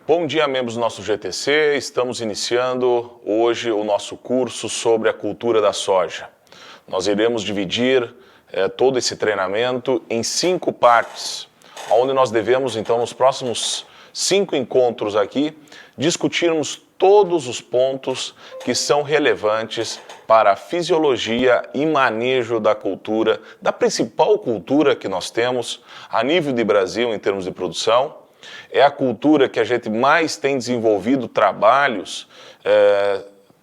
Bom dia, membros do nosso GTC. Estamos iniciando hoje o nosso curso sobre a cultura da soja. Nós iremos dividir todo esse treinamento em 5 partes, onde nós devemos, então, nos próximos 5 encontros aqui, discutirmos todos os pontos que são relevantes para a fisiologia e manejo da cultura, da principal cultura que nós temos a nível de Brasil em termos de produção. É a cultura que a gente mais tem desenvolvido trabalhos,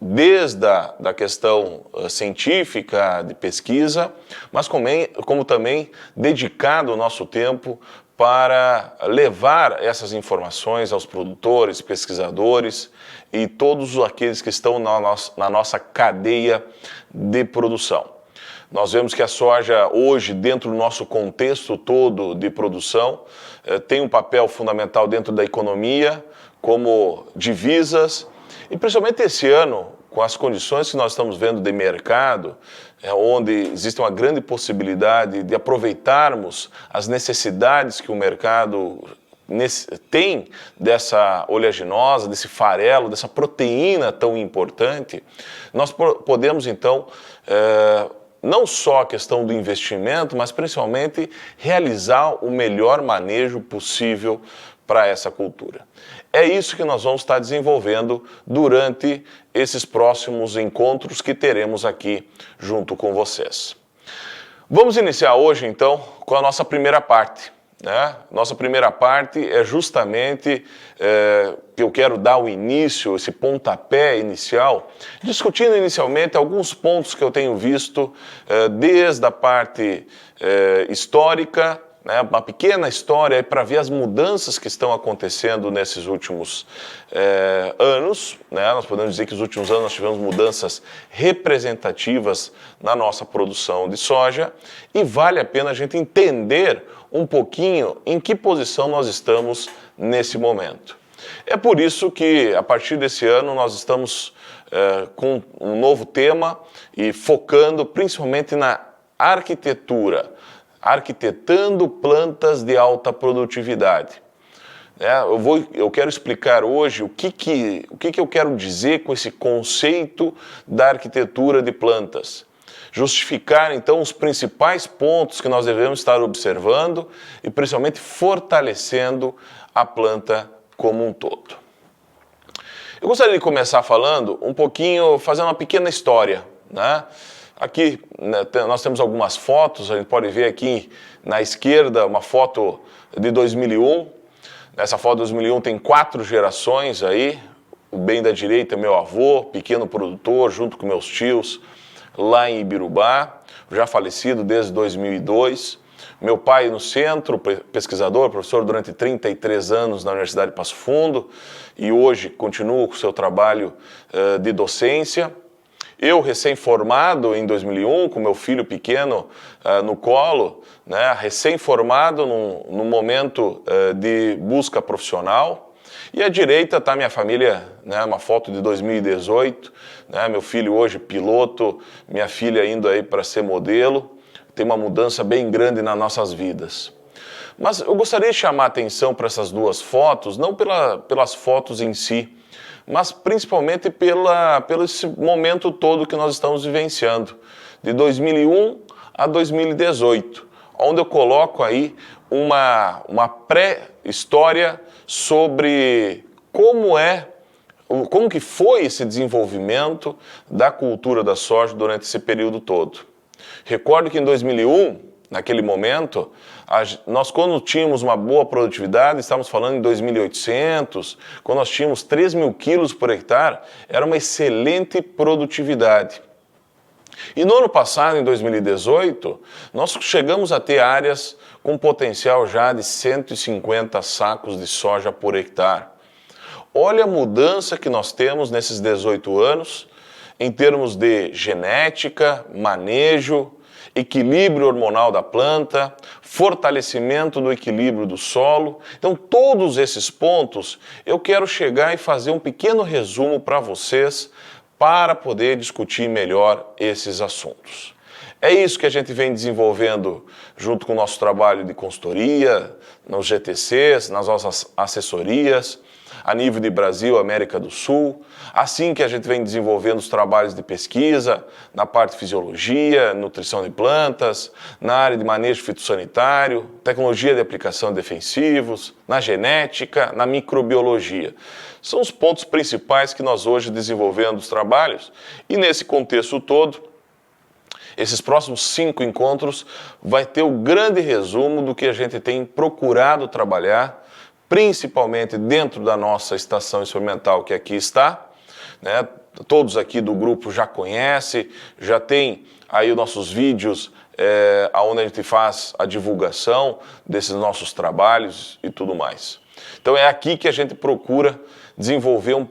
desde a questão científica, de pesquisa, mas como também dedicado o nosso tempo para levar essas informações aos produtores, pesquisadores e todos aqueles que estão na nossa cadeia de produção. Nós vemos que a soja hoje, dentro do nosso contexto todo de produção, tem um papel fundamental dentro da economia, como divisas, e principalmente esse ano, com as condições que nós estamos vendo de mercado, onde existe uma grande possibilidade de aproveitarmos as necessidades que o mercado tem dessa oleaginosa, desse farelo, dessa proteína tão importante, nós podemos então não só a questão do investimento, mas principalmente realizar o melhor manejo possível para essa cultura. É isso que nós vamos estar desenvolvendo durante esses próximos encontros que teremos aqui junto com vocês. Vamos iniciar hoje, então, com a nossa primeira parte. Nossa primeira parte é justamente que eu quero dar o início, esse pontapé inicial, discutindo inicialmente alguns pontos que eu tenho visto desde a parte histórica, uma pequena história para ver as mudanças que estão acontecendo nesses últimos anos. Nós podemos dizer que nos últimos anos nós tivemos mudanças representativas na nossa produção de soja e vale a pena a gente entender um pouquinho em que posição nós estamos nesse momento. É por isso que, a partir desse ano, nós estamos com um novo tema e focando principalmente na arquitetura, arquitetando plantas de alta produtividade. Eu quero explicar hoje o que eu quero dizer com esse conceito da arquitetura de plantas. Justificar, então, os principais pontos que nós devemos estar observando e, principalmente, fortalecendo a planta como um todo. Eu gostaria de começar falando um pouquinho, fazendo uma pequena história. Aqui nós temos algumas fotos, a gente pode ver aqui na esquerda uma foto de 2001. Nessa foto de 2001 tem 4 gerações aí. O bem da direita é meu avô, pequeno produtor, junto com meus tios, lá em Ibirubá, já falecido desde 2002. Meu pai no centro, pesquisador, professor durante 33 anos na Universidade de Passo Fundo e hoje continua com o seu trabalho de docência. Eu, recém-formado em 2001, com meu filho pequeno no colo, recém-formado num momento de busca profissional. E à direita está minha família, uma foto de 2018, meu filho hoje piloto, minha filha indo aí para ser modelo. Tem uma mudança bem grande nas nossas vidas. Mas eu gostaria de chamar a atenção para essas 2 fotos, não pelas fotos em si, mas principalmente pelo esse momento todo que nós estamos vivenciando, de 2001 a 2018, onde eu coloco aí uma pré-história sobre como que foi esse desenvolvimento da cultura da soja durante esse período todo. Recordo que em 2001, naquele momento, nós quando tínhamos uma boa produtividade, estamos falando em 2.800, quando nós tínhamos 3.000 quilos por hectare, era uma excelente produtividade. E no ano passado, em 2018, nós chegamos a ter áreas com potencial já de 150 sacos de soja por hectare. Olha a mudança que nós temos nesses 18 anos, em termos de genética, manejo, equilíbrio hormonal da planta, fortalecimento do equilíbrio do solo. Então, todos esses pontos, eu quero chegar e fazer um pequeno resumo para vocês, para poder discutir melhor esses assuntos. É isso que a gente vem desenvolvendo junto com o nosso trabalho de consultoria, nos GTCs, nas nossas assessorias. a nível de Brasil, América do Sul. Assim que a gente vem desenvolvendo os trabalhos de pesquisa na parte de fisiologia, nutrição de plantas, na área de manejo fitossanitário, tecnologia de aplicação de defensivos, na genética, na microbiologia. São os pontos principais que nós hoje desenvolvemos os trabalhos e nesse contexto todo, esses próximos 5 encontros vai ter o grande resumo do que a gente tem procurado trabalhar, principalmente dentro da nossa estação experimental que aqui está, né? Todos aqui do grupo já conhecem, já tem aí os nossos vídeos onde a gente faz a divulgação desses nossos trabalhos e tudo mais. Então é aqui que a gente procura desenvolver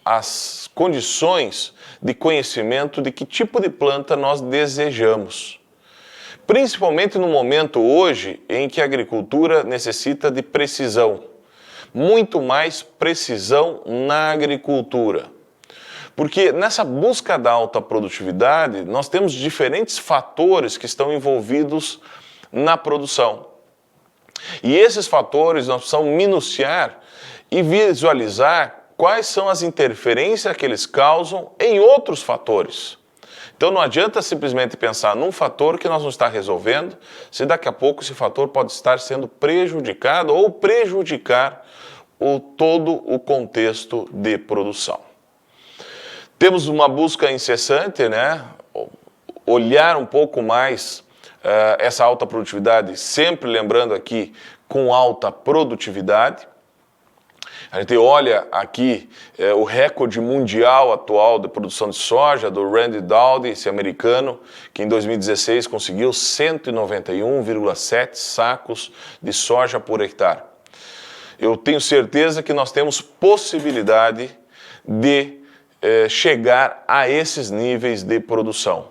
as condições de conhecimento de que tipo de planta nós desejamos. Principalmente no momento hoje em que a agricultura necessita de precisão. Muito mais precisão na agricultura. Porque nessa busca da alta produtividade, nós temos diferentes fatores que estão envolvidos na produção. E esses fatores nós precisamos minuciar e visualizar quais são as interferências que eles causam em outros fatores. Então não adianta simplesmente pensar num fator que nós não está resolvendo, se daqui a pouco esse fator pode estar sendo prejudicado ou prejudicar todo o contexto de produção. Temos uma busca incessante, né? Olhar um pouco mais essa alta produtividade, sempre lembrando aqui com alta produtividade. A gente olha aqui o recorde mundial atual de produção de soja do Randy Dowdy, esse americano, que em 2016 conseguiu 191,7 sacos de soja por hectare. Eu tenho certeza que nós temos possibilidade de chegar a esses níveis de produção.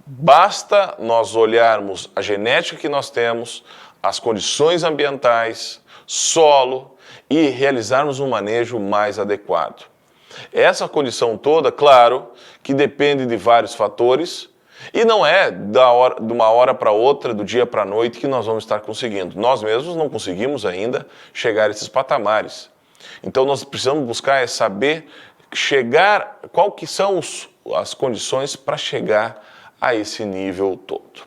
Basta nós olharmos a genética que nós temos, as condições ambientais, solo, e realizarmos um manejo mais adequado. Essa condição toda, claro, que depende de vários fatores e não é de uma hora para outra, do dia para a noite que nós vamos estar conseguindo. Nós mesmos não conseguimos ainda chegar a esses patamares. Então nós precisamos buscar saber chegar, qual que são as condições para chegar a esse nível todo.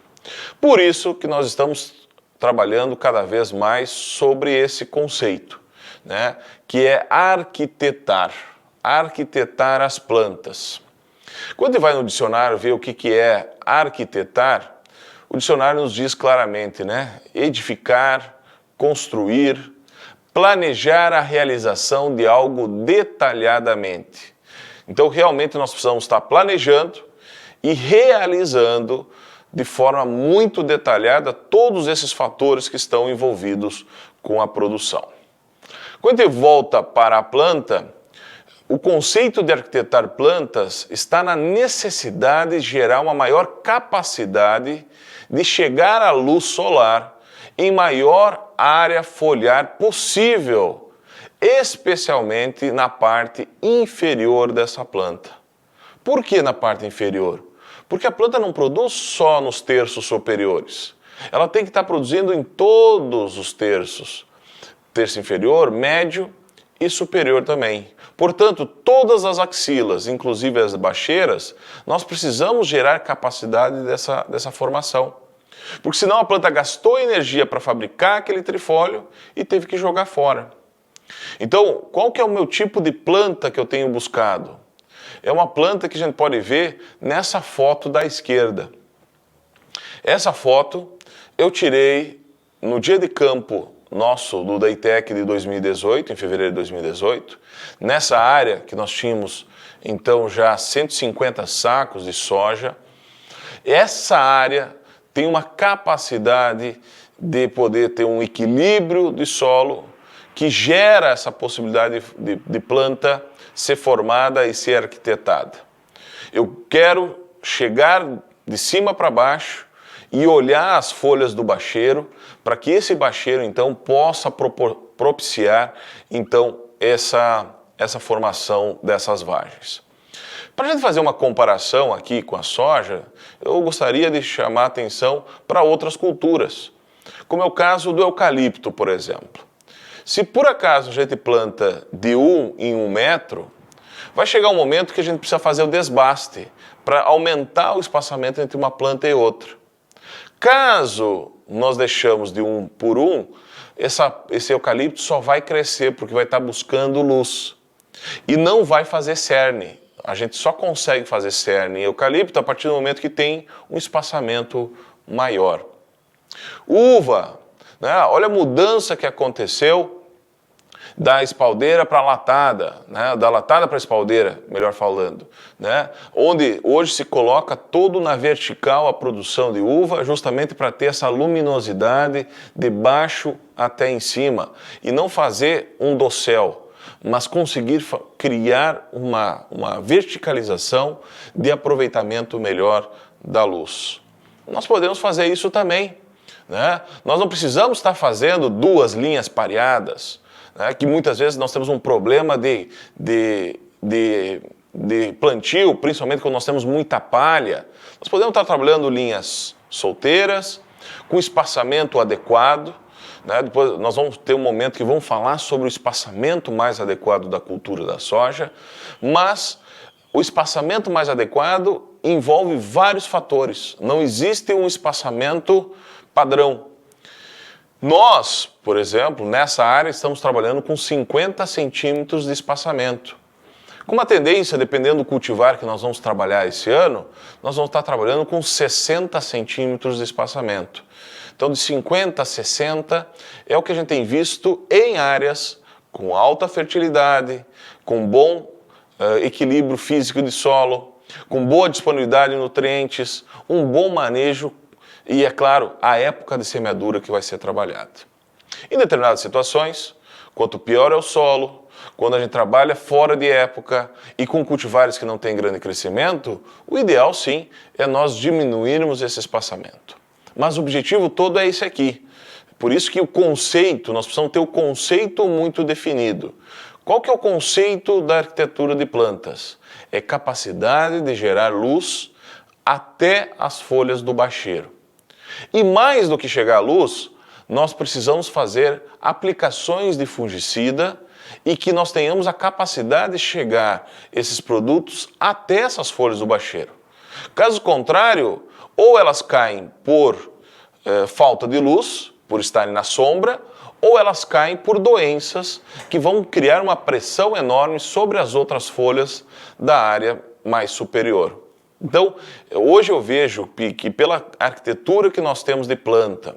Por isso que nós estamos trabalhando cada vez mais sobre esse conceito, né, que é arquitetar as plantas. Quando você vai no dicionário ver o que é arquitetar, o dicionário nos diz claramente, né, edificar, construir, planejar a realização de algo detalhadamente. Então, realmente, nós precisamos estar planejando e realizando de forma muito detalhada todos esses fatores que estão envolvidos com a produção. Quando ele volta para a planta, o conceito de arquitetar plantas está na necessidade de gerar uma maior capacidade de chegar à luz solar em maior área foliar possível, especialmente na parte inferior dessa planta. Por que na parte inferior? Porque a planta não produz só nos terços superiores. Ela tem que estar produzindo em todos os terços. Terço inferior, médio e superior também. Portanto, todas as axilas, inclusive as bacheiras, nós precisamos gerar capacidade dessa formação. Porque senão a planta gastou energia para fabricar aquele trifólio e teve que jogar fora. Então, qual que é o meu tipo de planta que eu tenho buscado? É uma planta que a gente pode ver nessa foto da esquerda. Essa foto eu tirei no dia de campo nosso do Daytec de 2018, em fevereiro de 2018, nessa área que nós tínhamos então já 150 sacos de soja. Essa área tem uma capacidade de poder ter um equilíbrio de solo que gera essa possibilidade de planta ser formada e ser arquitetada. Eu quero chegar de cima para baixo e olhar as folhas do bacheiro para que esse bacheiro então possa propiciar então essa formação dessas vagens. Para a gente fazer uma comparação aqui com a soja, eu gostaria de chamar a atenção para outras culturas, como é o caso do eucalipto, por exemplo. Se por acaso a gente planta de 1 em 1 metro, vai chegar um momento que a gente precisa fazer o desbaste para aumentar o espaçamento entre uma planta e outra. Caso nós deixamos de 1 por 1, esse eucalipto só vai crescer porque vai estar buscando luz e não vai fazer cerne. A gente só consegue fazer cerne em eucalipto a partir do momento que tem um espaçamento maior. Uva, né? Olha a mudança que aconteceu da espaldeira para a latada, né? Da latada para a espaldeira, melhor falando, né? Onde hoje se coloca todo na vertical a produção de uva, justamente para ter essa luminosidade de baixo até em cima, e não fazer um dossel, mas conseguir criar uma verticalização de aproveitamento melhor da luz. Nós podemos fazer isso também, né? Nós não precisamos estar fazendo 2 linhas pareadas, né? Que muitas vezes nós temos um problema de plantio, principalmente quando nós temos muita palha. Nós podemos estar trabalhando linhas solteiras, com espaçamento adequado, né? Depois nós vamos ter um momento que vamos falar sobre o espaçamento mais adequado da cultura da soja, mas o espaçamento mais adequado envolve vários fatores. Não existe um espaçamento padrão. Nós, por exemplo, nessa área estamos trabalhando com 50 centímetros de espaçamento. Com uma tendência, dependendo do cultivar que nós vamos trabalhar esse ano, nós vamos estar trabalhando com 60 centímetros de espaçamento. Então, de 50 a 60 é o que a gente tem visto em áreas com alta fertilidade, com bom equilíbrio físico de solo, com boa disponibilidade de nutrientes, um bom manejo e, é claro, a época de semeadura que vai ser trabalhada. Em determinadas situações, quanto pior é o solo, quando a gente trabalha fora de época e com cultivares que não têm grande crescimento, o ideal sim é nós diminuirmos esse espaçamento. Mas o objetivo todo é esse aqui. Por isso que o conceito, nós precisamos ter o conceito muito definido. Qual que é o conceito da arquitetura de plantas? É capacidade de gerar luz até as folhas do bacheiro. E mais do que chegar à luz, nós precisamos fazer aplicações de fungicida e que nós tenhamos a capacidade de chegar esses produtos até essas folhas do bacheiro. Caso contrário, ou elas caem por falta de luz, por estarem na sombra, ou elas caem por doenças que vão criar uma pressão enorme sobre as outras folhas da área mais superior. Então, hoje eu vejo que pela arquitetura que nós temos de planta,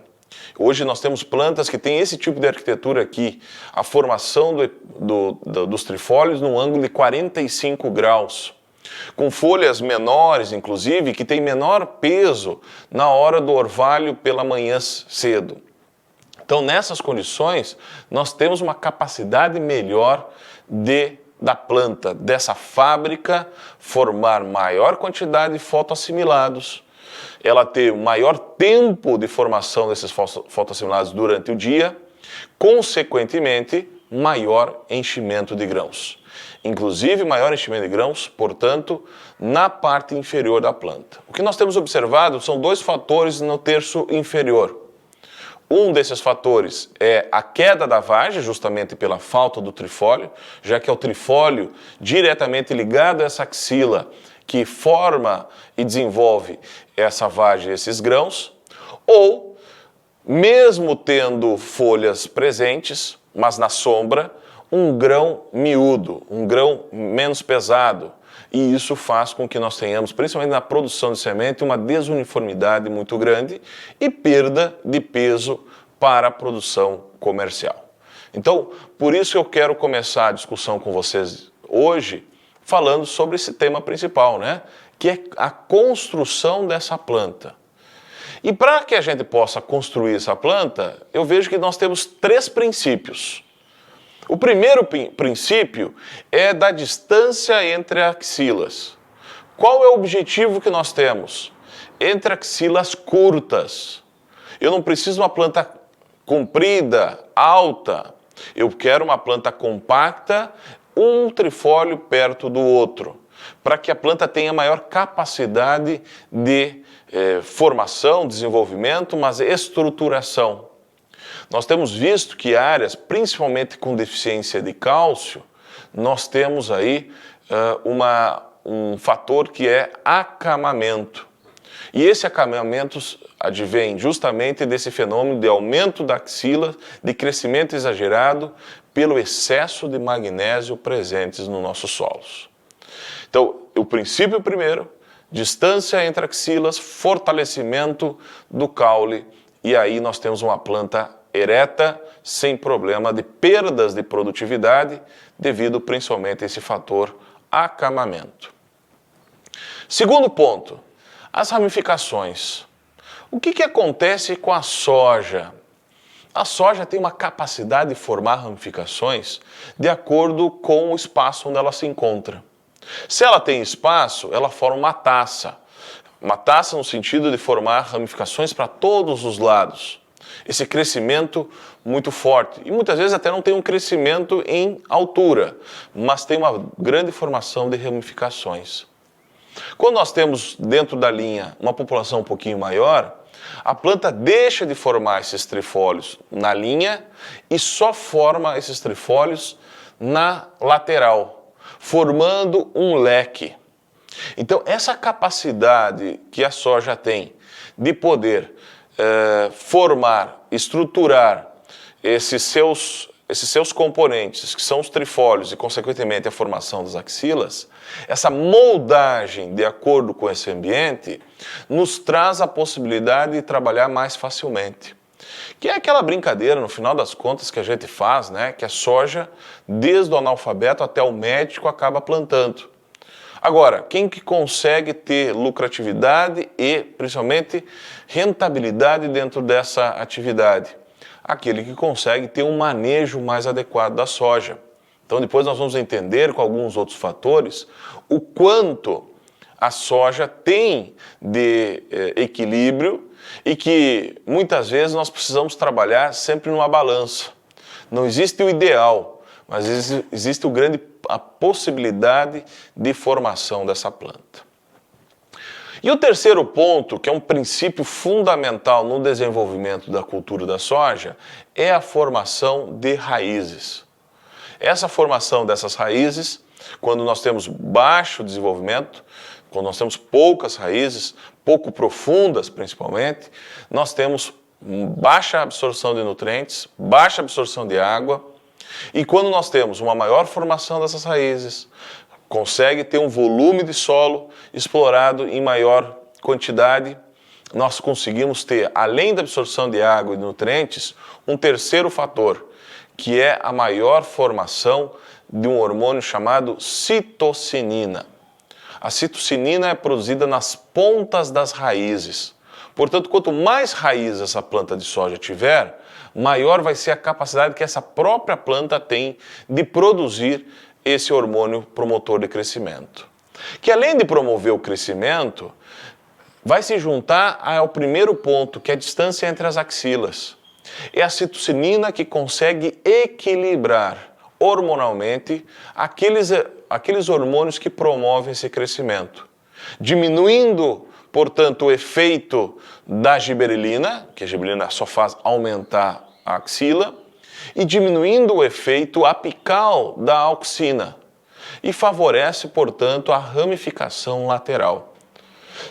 hoje nós temos plantas que têm esse tipo de arquitetura aqui, a formação dos trifólios num ângulo de 45 graus, com folhas menores, inclusive, que tem menor peso na hora do orvalho pela manhã cedo. Então, nessas condições, nós temos uma capacidade melhor da planta, dessa fábrica, formar maior quantidade de fotoassimilados, ela ter um maior tempo de formação desses fotoassimilados durante o dia, consequentemente, maior enchimento de grãos. Inclusive, maior enchimento de grãos, portanto, na parte inferior da planta. O que nós temos observado são 2 fatores no terço inferior. Um desses fatores é a queda da vagem, justamente pela falta do trifólio, já que é o trifólio diretamente ligado a essa axila que forma e desenvolve essa vagem, esses grãos, ou, mesmo tendo folhas presentes, mas na sombra, um grão miúdo, um grão menos pesado. E isso faz com que nós tenhamos, principalmente na produção de semente, uma desuniformidade muito grande e perda de peso para a produção comercial. Então, por isso eu quero começar a discussão com vocês hoje, falando sobre esse tema principal, né? Que é a construção dessa planta. E para que a gente possa construir essa planta, eu vejo que nós temos 3 princípios. O primeiro princípio é da distância entre axilas. Qual é o objetivo que nós temos? Entre axilas curtas. Eu não preciso de uma planta comprida, alta. Eu quero uma planta compacta, um trifólio perto do outro, para que a planta tenha maior capacidade de formação, desenvolvimento, mas estruturação. Nós temos visto que áreas, principalmente com deficiência de cálcio, nós temos aí um fator que é acamamento. E esse acamamento advém justamente desse fenômeno de aumento da axila, de crescimento exagerado pelo excesso de magnésio presentes nos nossos solos. Então, o princípio primeiro, distância entre axilas, fortalecimento do caule, e aí nós temos uma planta ereta, sem problema de perdas de produtividade, devido principalmente a esse fator acamamento. Segundo ponto, as ramificações. O que acontece com a soja? A soja tem uma capacidade de formar ramificações de acordo com o espaço onde ela se encontra. Se ela tem espaço, ela forma uma taça. Uma taça no sentido de formar ramificações para todos os lados. Esse crescimento muito forte. E muitas vezes até não tem um crescimento em altura, mas tem uma grande formação de ramificações. Quando nós temos dentro da linha uma população um pouquinho maior, a planta deixa de formar esses trifólios na linha e só forma esses trifólios na lateral, formando um leque. Então, essa capacidade que a soja tem de poder formar, estruturar esses seus componentes, que são os trifólios e, consequentemente, a formação das axilas, essa moldagem de acordo com esse ambiente, nos traz a possibilidade de trabalhar mais facilmente. Que é aquela brincadeira, no final das contas, que a gente faz, né? Que a soja, desde o analfabeto até o médico, acaba plantando. Agora, quem que consegue ter lucratividade e, principalmente, rentabilidade dentro dessa atividade? Aquele que consegue ter um manejo mais adequado da soja. Então, depois nós vamos entender com alguns outros fatores o quanto a soja tem de equilíbrio e que, muitas vezes, nós precisamos trabalhar sempre numa balança. Não existe o ideal, mas existe a possibilidade de formação dessa planta. E o terceiro ponto, que é um princípio fundamental no desenvolvimento da cultura da soja, é a formação de raízes. Essa formação dessas raízes, quando nós temos baixo desenvolvimento, quando nós temos poucas raízes, pouco profundas principalmente, nós temos baixa absorção de nutrientes, baixa absorção de água, e quando nós temos uma maior formação dessas raízes, consegue ter um volume de solo explorado em maior quantidade, nós conseguimos ter, além da absorção de água e nutrientes, um terceiro fator, que é a maior formação de um hormônio chamado citocinina. A citocinina é produzida nas pontas das raízes. Portanto, quanto mais raízes essa planta de soja tiver, maior vai ser a capacidade que essa própria planta tem de produzir esse hormônio promotor de crescimento. Que além de promover o crescimento, vai se juntar ao primeiro ponto, que é a distância entre as axilas. É a citocinina que consegue equilibrar hormonalmente aqueles hormônios que promovem esse crescimento, diminuindo, portanto, o efeito da giberelina, que a giberelina só faz aumentar a axila, e diminuindo o efeito apical da auxina, e favorece, portanto, a ramificação lateral.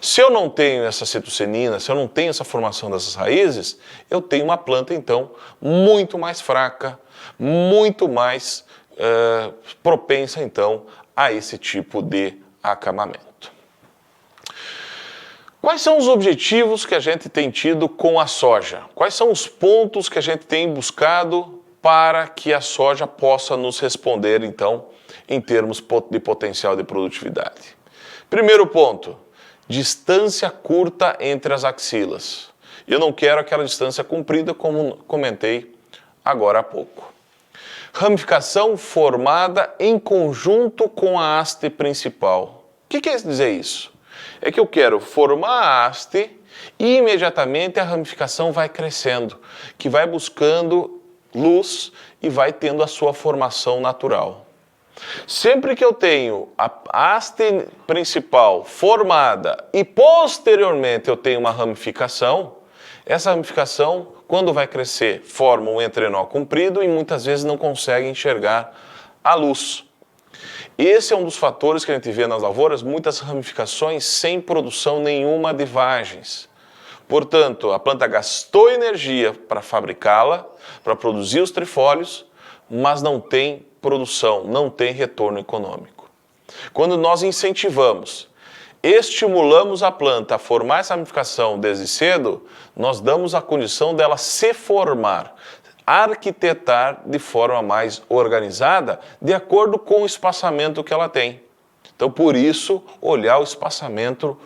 Se eu não tenho essa citocinina, se eu não tenho essa formação dessas raízes, eu tenho uma planta, então, muito mais fraca, muito mais propensa, então, a esse tipo de acamamento. Quais são os objetivos que a gente tem tido com a soja? Quais são os pontos que a gente tem buscado para que a soja possa nos responder, então, em termos de potencial de produtividade? Primeiro ponto, distância curta entre as axilas. Eu não quero aquela distância comprida, como comentei agora há pouco. Ramificação formada em conjunto com a haste principal. O que quer dizer isso? É que eu quero formar a haste e imediatamente a ramificação vai crescendo, que vai buscando luz e vai tendo a sua formação natural. Sempre que eu tenho a haste principal formada e posteriormente eu tenho uma ramificação, essa ramificação, quando vai crescer, forma um entrenó comprido e muitas vezes não consegue enxergar a luz. Esse é um dos fatores que a gente vê nas lavouras, muitas ramificações sem produção nenhuma de vagens. Portanto, a planta gastou energia para fabricá-la, para produzir os trifólios, mas não tem produção, não tem retorno econômico. Quando nós incentivamos, estimulamos a planta a formar essa ramificação desde cedo, nós damos a condição dela se formar, arquitetar de forma mais organizada, de acordo com o espaçamento que ela tem. Então, por isso, olhar o espaçamento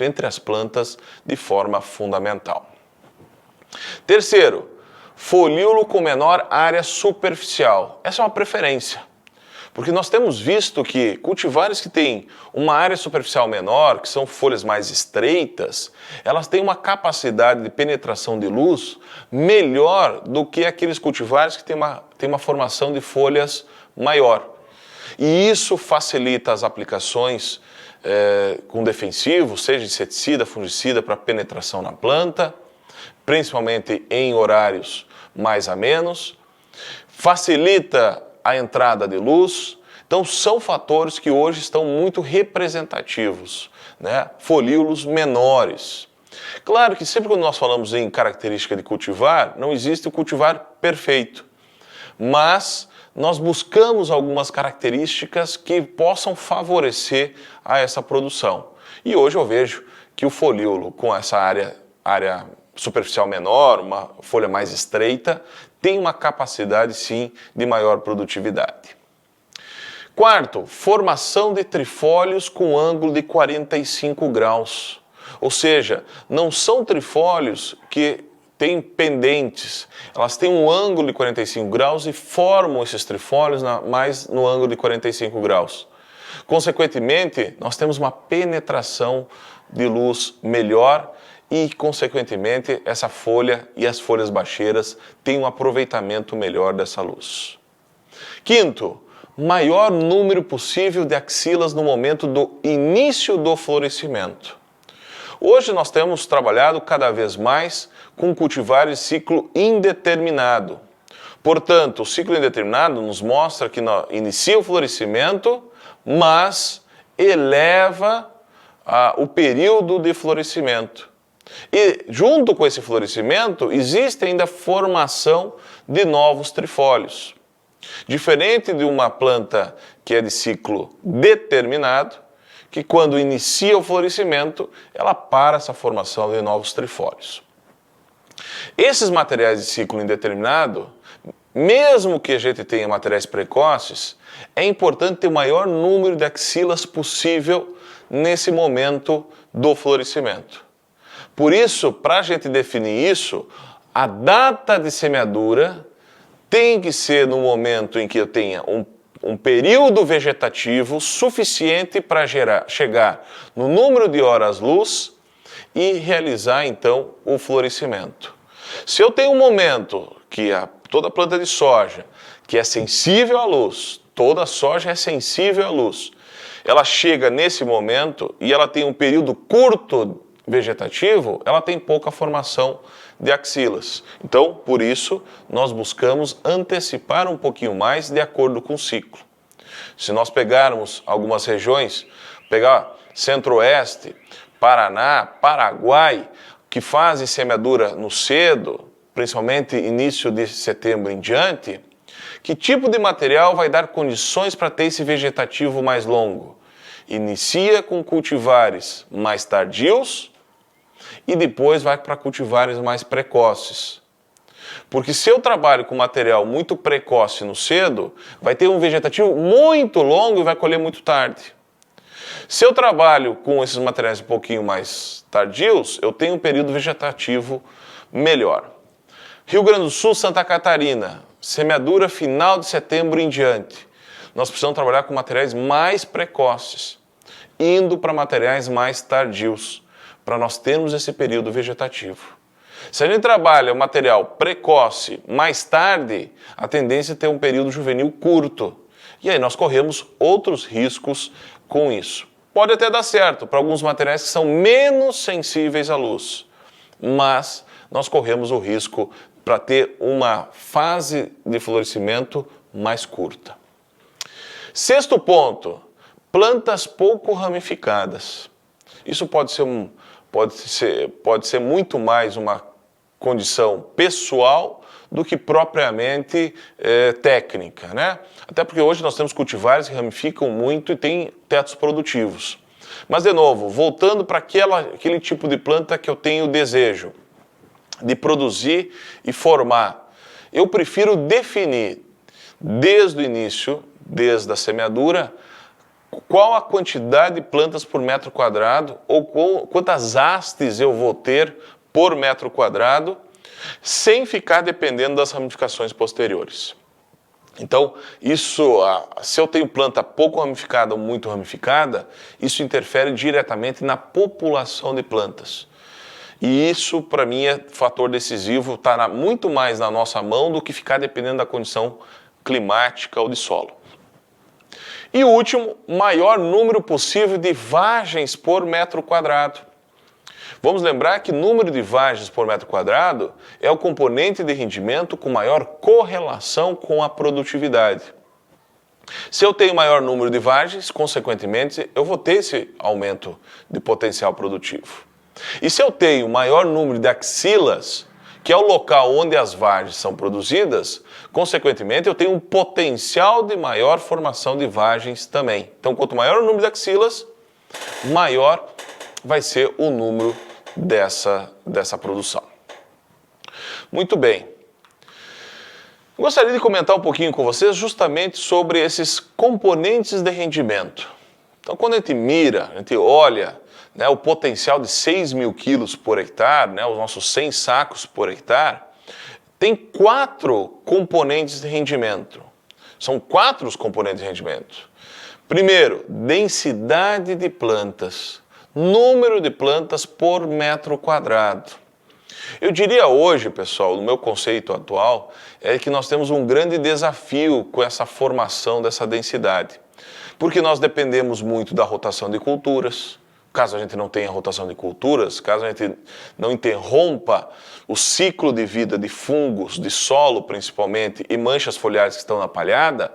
entre as plantas de forma fundamental. Terceiro, folíolo com menor área superficial. Essa é uma preferência, porque nós temos visto que cultivares que têm uma área superficial menor, que são folhas mais estreitas, elas têm uma capacidade de penetração de luz melhor do que aqueles cultivares que têm uma formação de folhas maior. E isso facilita as aplicações com defensivos, seja inseticida, fungicida para penetração na planta, principalmente em horários mais amenos, facilita a entrada de luz. Então são fatores que hoje estão muito representativos, né? Folíolos menores. Claro que sempre quando nós falamos em característica de cultivar, não existe o cultivar perfeito, mas nós buscamos algumas características que possam favorecer a essa produção. E hoje eu vejo que o folíolo com essa área superficial menor, uma folha mais estreita, tem uma capacidade sim de maior produtividade. Quarto, formação de trifólios com ângulo de 45 graus. Ou seja, não são trifólios que têm pendentes, elas têm um ângulo de 45 graus e formam esses trifólios mais no ângulo de 45 graus. Consequentemente, nós temos uma penetração de luz melhor e, consequentemente, essa folha e as folhas baixeiras têm um aproveitamento melhor dessa luz. Quinto, maior número possível de axilas no momento do início do florescimento. Hoje nós temos trabalhado cada vez mais com cultivares de ciclo indeterminado. Portanto, o ciclo indeterminado nos mostra que inicia o florescimento, mas eleva o período de florescimento. E junto com esse florescimento, existe ainda a formação de novos trifólios. Diferente de uma planta que é de ciclo determinado, que quando inicia o florescimento, ela para essa formação de novos trifólios. Esses materiais de ciclo indeterminado, mesmo que a gente tenha materiais precoces, é importante ter o maior número de axilas possível nesse momento do florescimento. Por isso, para a gente definir isso, a data de semeadura tem que ser no momento em que eu tenha um período vegetativo suficiente para chegar no número de horas-luz e realizar, então, o florescimento. Se eu tenho um momento que toda planta de soja, que é sensível à luz, toda soja é sensível à luz, ela chega nesse momento e ela tem um período curto vegetativo, ela tem pouca formação de axilas. Então, por isso, nós buscamos antecipar um pouquinho mais de acordo com o ciclo. Se nós pegarmos algumas regiões, pegar Centro-Oeste, Paraná, Paraguai, que fazem semeadura no cedo, principalmente início de setembro em diante, que tipo de material vai dar condições para ter esse vegetativo mais longo? Inicia com cultivares mais tardios e depois vai para cultivares mais precoces. Porque se eu trabalho com material muito precoce no cedo, vai ter um vegetativo muito longo e vai colher muito tarde. Se eu trabalho com esses materiais um pouquinho mais tardios, eu tenho um período vegetativo melhor. Rio Grande do Sul, Santa Catarina, semeadura final de setembro em diante. Nós precisamos trabalhar com materiais mais precoces, indo para materiais mais tardios, para nós termos esse período vegetativo. Se a gente trabalha o material precoce mais tarde, a tendência é ter um período juvenil curto. E aí nós corremos outros riscos com isso. Pode até dar certo para alguns materiais que são menos sensíveis à luz, mas nós corremos o risco para ter uma fase de florescimento mais curta. Sexto ponto, plantas pouco ramificadas. Isso pode ser muito mais uma condição pessoal do que propriamente técnica, né? Até porque hoje nós temos cultivares que ramificam muito e têm tetos produtivos. Mas, de novo, voltando para aquele tipo de planta que eu tenho desejo de produzir e formar, eu prefiro definir desde o início, desde a semeadura, qual a quantidade de plantas por metro quadrado ou quantas hastes eu vou ter por metro quadrado, sem ficar dependendo das ramificações posteriores. Então, se eu tenho planta pouco ramificada ou muito ramificada, isso interfere diretamente na população de plantas. E isso, para mim, é fator decisivo, está muito mais na nossa mão do que ficar dependendo da condição climática ou de solo. E o último, maior número possível de vagens por metro quadrado. Vamos lembrar que número de vagens por metro quadrado é o componente de rendimento com maior correlação com a produtividade. Se eu tenho maior número de vagens, consequentemente, eu vou ter esse aumento de potencial produtivo. E se eu tenho maior número de axilas, que é o local onde as vagens são produzidas, consequentemente, eu tenho um potencial de maior formação de vagens também. Então, quanto maior o número de axilas, maior vai ser o número dessa produção. Muito bem. Gostaria de comentar um pouquinho com vocês justamente sobre esses componentes de rendimento. Então, quando a gente olha, né, o potencial de 6.000 quilos por hectare, né, os nossos 100 sacos por hectare, tem 4 componentes de rendimento. São 4 os componentes de rendimento. Primeiro, densidade de plantas. Número de plantas por metro quadrado. Eu diria hoje, pessoal, no meu conceito atual, é que nós temos um grande desafio com essa formação dessa densidade. Porque nós dependemos muito da rotação de culturas. Caso a gente não tenha rotação de culturas, caso a gente não interrompa o ciclo de vida de fungos, de solo principalmente, e manchas foliares que estão na palhada,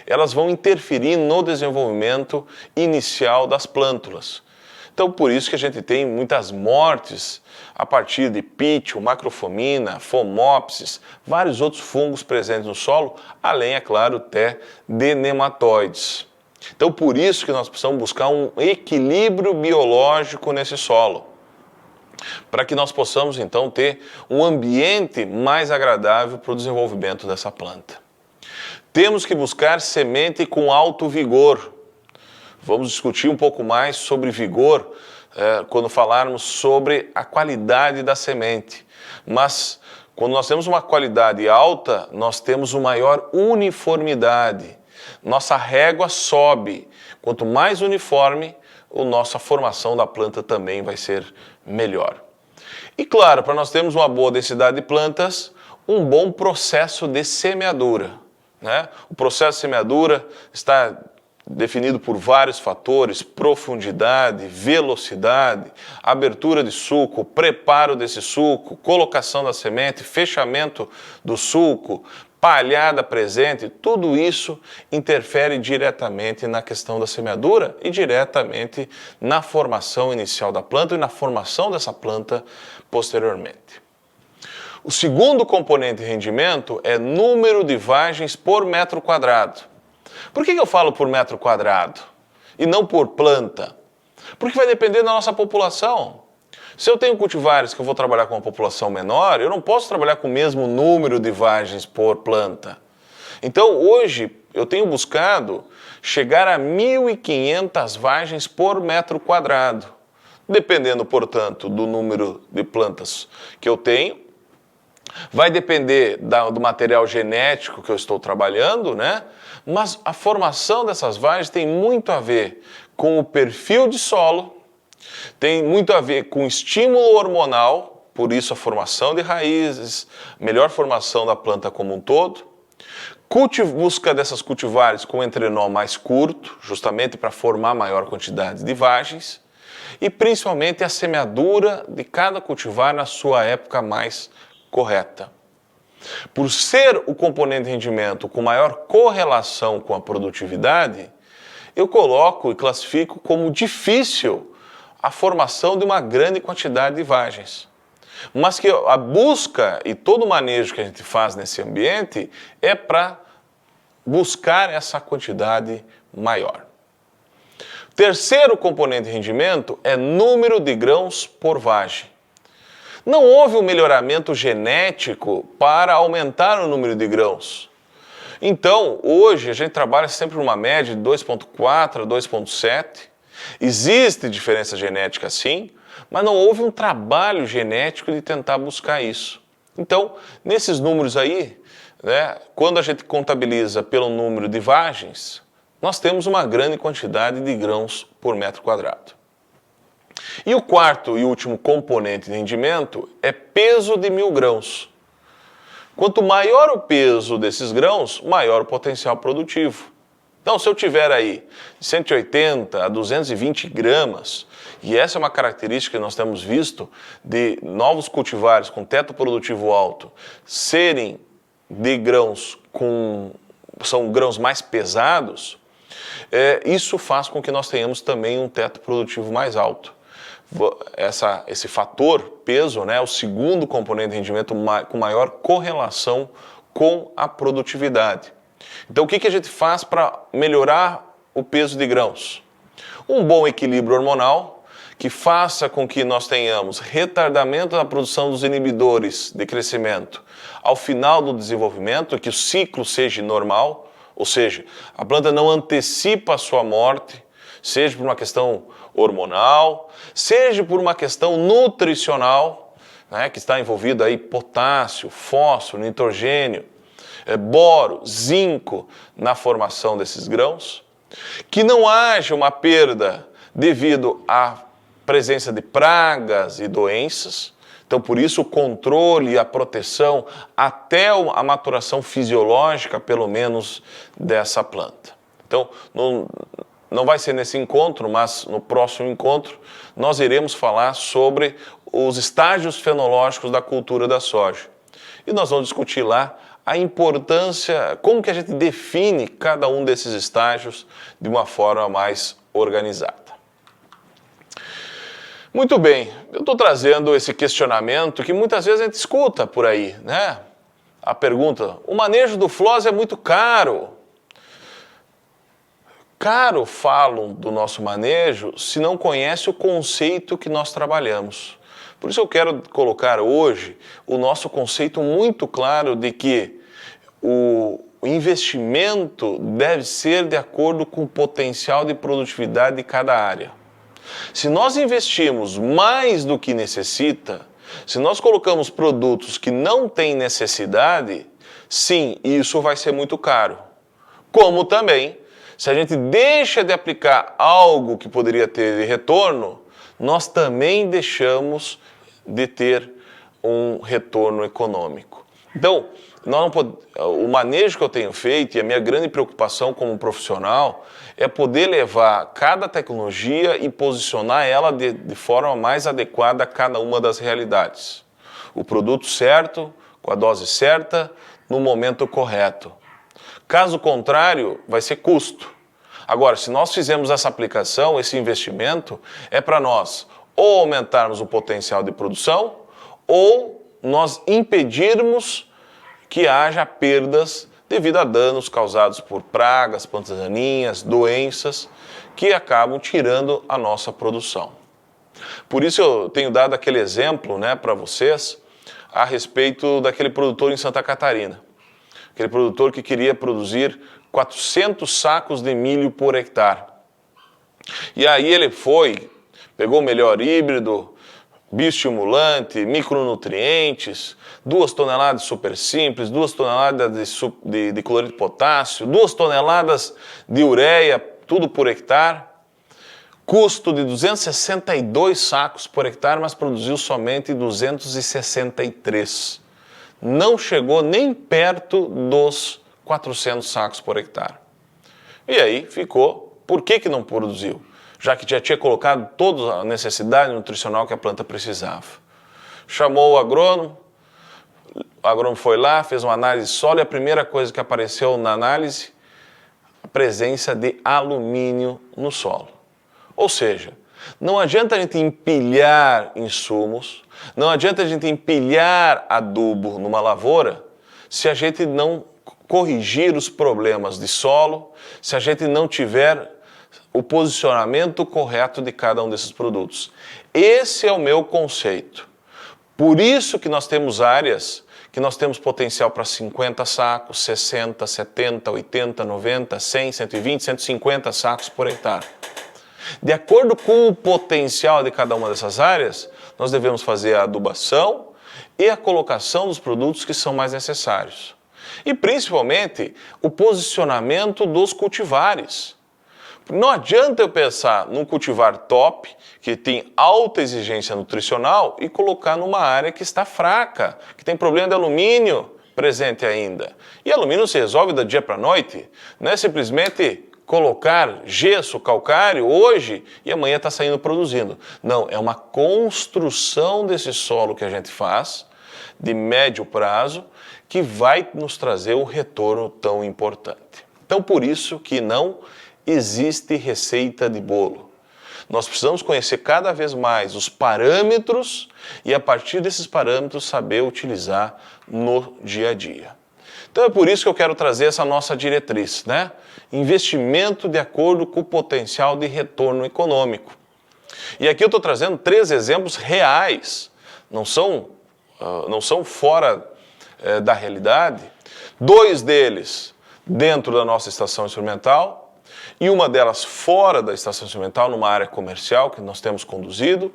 elas vão interferir no desenvolvimento inicial das plântulas. Então, por isso que a gente tem muitas mortes a partir de pítio, macrofomina, fomopsis, vários outros fungos presentes no solo, além, é claro, até de nematóides. Então, por isso que nós precisamos buscar um equilíbrio biológico nesse solo, para que nós possamos, então, ter um ambiente mais agradável para o desenvolvimento dessa planta. Temos que buscar semente com alto vigor. Vamos discutir um pouco mais sobre vigor quando falarmos sobre a qualidade da semente. Mas quando nós temos uma qualidade alta, nós temos uma maior uniformidade. Nossa régua sobe. Quanto mais uniforme, a nossa formação da planta também vai ser melhor. E claro, para nós termos uma boa densidade de plantas, um bom processo de semeadura, né? O processo de semeadura está definido por vários fatores: profundidade, velocidade, abertura de sulco, preparo desse sulco, colocação da semente, fechamento do sulco, palhada presente. Tudo isso interfere diretamente na questão da semeadura e diretamente na formação inicial da planta e na formação dessa planta posteriormente. O segundo componente de rendimento é número de vagens por metro quadrado. Por que eu falo por metro quadrado e não por planta? Porque vai depender da nossa população. Se eu tenho cultivares que eu vou trabalhar com uma população menor, eu não posso trabalhar com o mesmo número de vagens por planta. Então, hoje, eu tenho buscado chegar a 1.500 vagens por metro quadrado. Dependendo, portanto, do número de plantas que eu tenho, vai depender do material genético que eu estou trabalhando, né? Mas a formação dessas vagens tem muito a ver com o perfil de solo, tem muito a ver com estímulo hormonal, por isso a formação de raízes, melhor formação da planta como um todo, busca dessas cultivares com entrenó mais curto, justamente para formar maior quantidade de vagens, e principalmente a semeadura de cada cultivar na sua época mais correta. Por ser o componente de rendimento com maior correlação com a produtividade, eu coloco e classifico como difícil a formação de uma grande quantidade de vagens. Mas que a busca e todo o manejo que a gente faz nesse ambiente é para buscar essa quantidade maior. Terceiro componente de rendimento é número de grãos por vagem. Não houve um melhoramento genético para aumentar o número de grãos. Então, hoje a gente trabalha sempre numa média de 2,4 a 2,7. Existe diferença genética sim, mas não houve um trabalho genético de tentar buscar isso. Então, nesses números aí, né, quando a gente contabiliza pelo número de vagens, nós temos uma grande quantidade de grãos por metro quadrado. E o quarto e último componente de rendimento é peso de 1.000 grãos. Quanto maior o peso desses grãos, maior o potencial produtivo. Então, se eu tiver aí 180 a 220 gramas, e essa é uma característica que nós temos visto de novos cultivares com teto produtivo alto serem de grãos são grãos mais pesados, isso faz com que nós tenhamos também um teto produtivo mais alto. Esse fator peso, né, é o segundo componente de rendimento com maior correlação com a produtividade. Então, o que a gente faz para melhorar o peso de grãos? Um bom equilíbrio hormonal que faça com que nós tenhamos retardamento da produção dos inibidores de crescimento ao final do desenvolvimento, que o ciclo seja normal, ou seja, a planta não antecipa a sua morte, seja por uma questão hormonal, seja por uma questão nutricional, né, que está envolvido aí potássio, fósforo, nitrogênio, boro, zinco na formação desses grãos, que não haja uma perda devido à presença de pragas e doenças. Então, por isso, o controle e a proteção até a maturação fisiológica, pelo menos, dessa planta. Então, não vai ser nesse encontro, mas no próximo encontro, nós iremos falar sobre os estágios fenológicos da cultura da soja. E nós vamos discutir lá a importância, como que a gente define cada um desses estágios de uma forma mais organizada. Muito bem, eu estou trazendo esse questionamento que muitas vezes a gente escuta por aí, né? A pergunta, o manejo do FLOS é muito caro. Caro falam do nosso manejo se não conhece o conceito que nós trabalhamos. Por isso eu quero colocar hoje o nosso conceito muito claro de que o investimento deve ser de acordo com o potencial de produtividade de cada área. Se nós investimos mais do que necessita, se nós colocamos produtos que não têm necessidade, sim, isso vai ser muito caro. Como também, se a gente deixa de aplicar algo que poderia ter retorno, nós também deixamos de ter um retorno econômico. Então, o manejo que eu tenho feito e a minha grande preocupação como profissional é poder levar cada tecnologia e posicionar ela de forma mais adequada a cada uma das realidades. O produto certo, com a dose certa, no momento correto. Caso contrário, vai ser custo. Agora, se nós fizermos essa aplicação, esse investimento, é para nós ou aumentarmos o potencial de produção ou nós impedirmos que haja perdas devido a danos causados por pragas, plantas daninhas, doenças, que acabam tirando a nossa produção. Por isso eu tenho dado aquele exemplo, né, para vocês a respeito daquele produtor em Santa Catarina. Aquele produtor que queria produzir 400 sacos de milho por hectare. E aí ele pegou o melhor híbrido, bioestimulante, micronutrientes, 2 toneladas de super simples, 2 toneladas de cloreto de potássio, 2 toneladas de ureia, tudo por hectare. Custo de 262 sacos por hectare, mas produziu somente 263. Não chegou nem perto dos 400 sacos por hectare. E aí ficou, por que não produziu? já que já tinha colocado toda a necessidade nutricional que a planta precisava. Chamou o agrônomo foi lá, fez uma análise solo e a primeira coisa que apareceu na análise, a presença de alumínio no solo. Ou seja, não adianta a gente empilhar insumos, não adianta a gente empilhar adubo numa lavoura se a gente não corrigir os problemas de solo, se a gente não tiver o posicionamento correto de cada um desses produtos. Esse é o meu conceito. Por isso que nós temos áreas que nós temos potencial para 50 sacos, 60, 70, 80, 90, 100, 120, 150 sacos por hectare. De acordo com o potencial de cada uma dessas áreas, nós devemos fazer a adubação e a colocação dos produtos que são mais necessários. E principalmente o posicionamento dos cultivares. Não adianta eu pensar num cultivar top, que tem alta exigência nutricional, e colocar numa área que está fraca, que tem problema de alumínio presente ainda. E alumínio se resolve da dia para a noite, não é simplesmente colocar gesso, calcário hoje e amanhã está saindo produzindo. Não, é uma construção desse solo que a gente faz, de médio prazo, que vai nos trazer um retorno tão importante. Então, por isso que não existe receita de bolo. Nós precisamos conhecer cada vez mais os parâmetros e, a partir desses parâmetros, saber utilizar no dia a dia. Então é por isso que eu quero trazer essa nossa diretriz, né? Investimento de acordo com o potencial de retorno econômico. E aqui eu estou trazendo 3 exemplos reais, não são fora da realidade. 2 deles dentro da nossa estação experimental, e uma delas fora da estação experimental, numa área comercial que nós temos conduzido,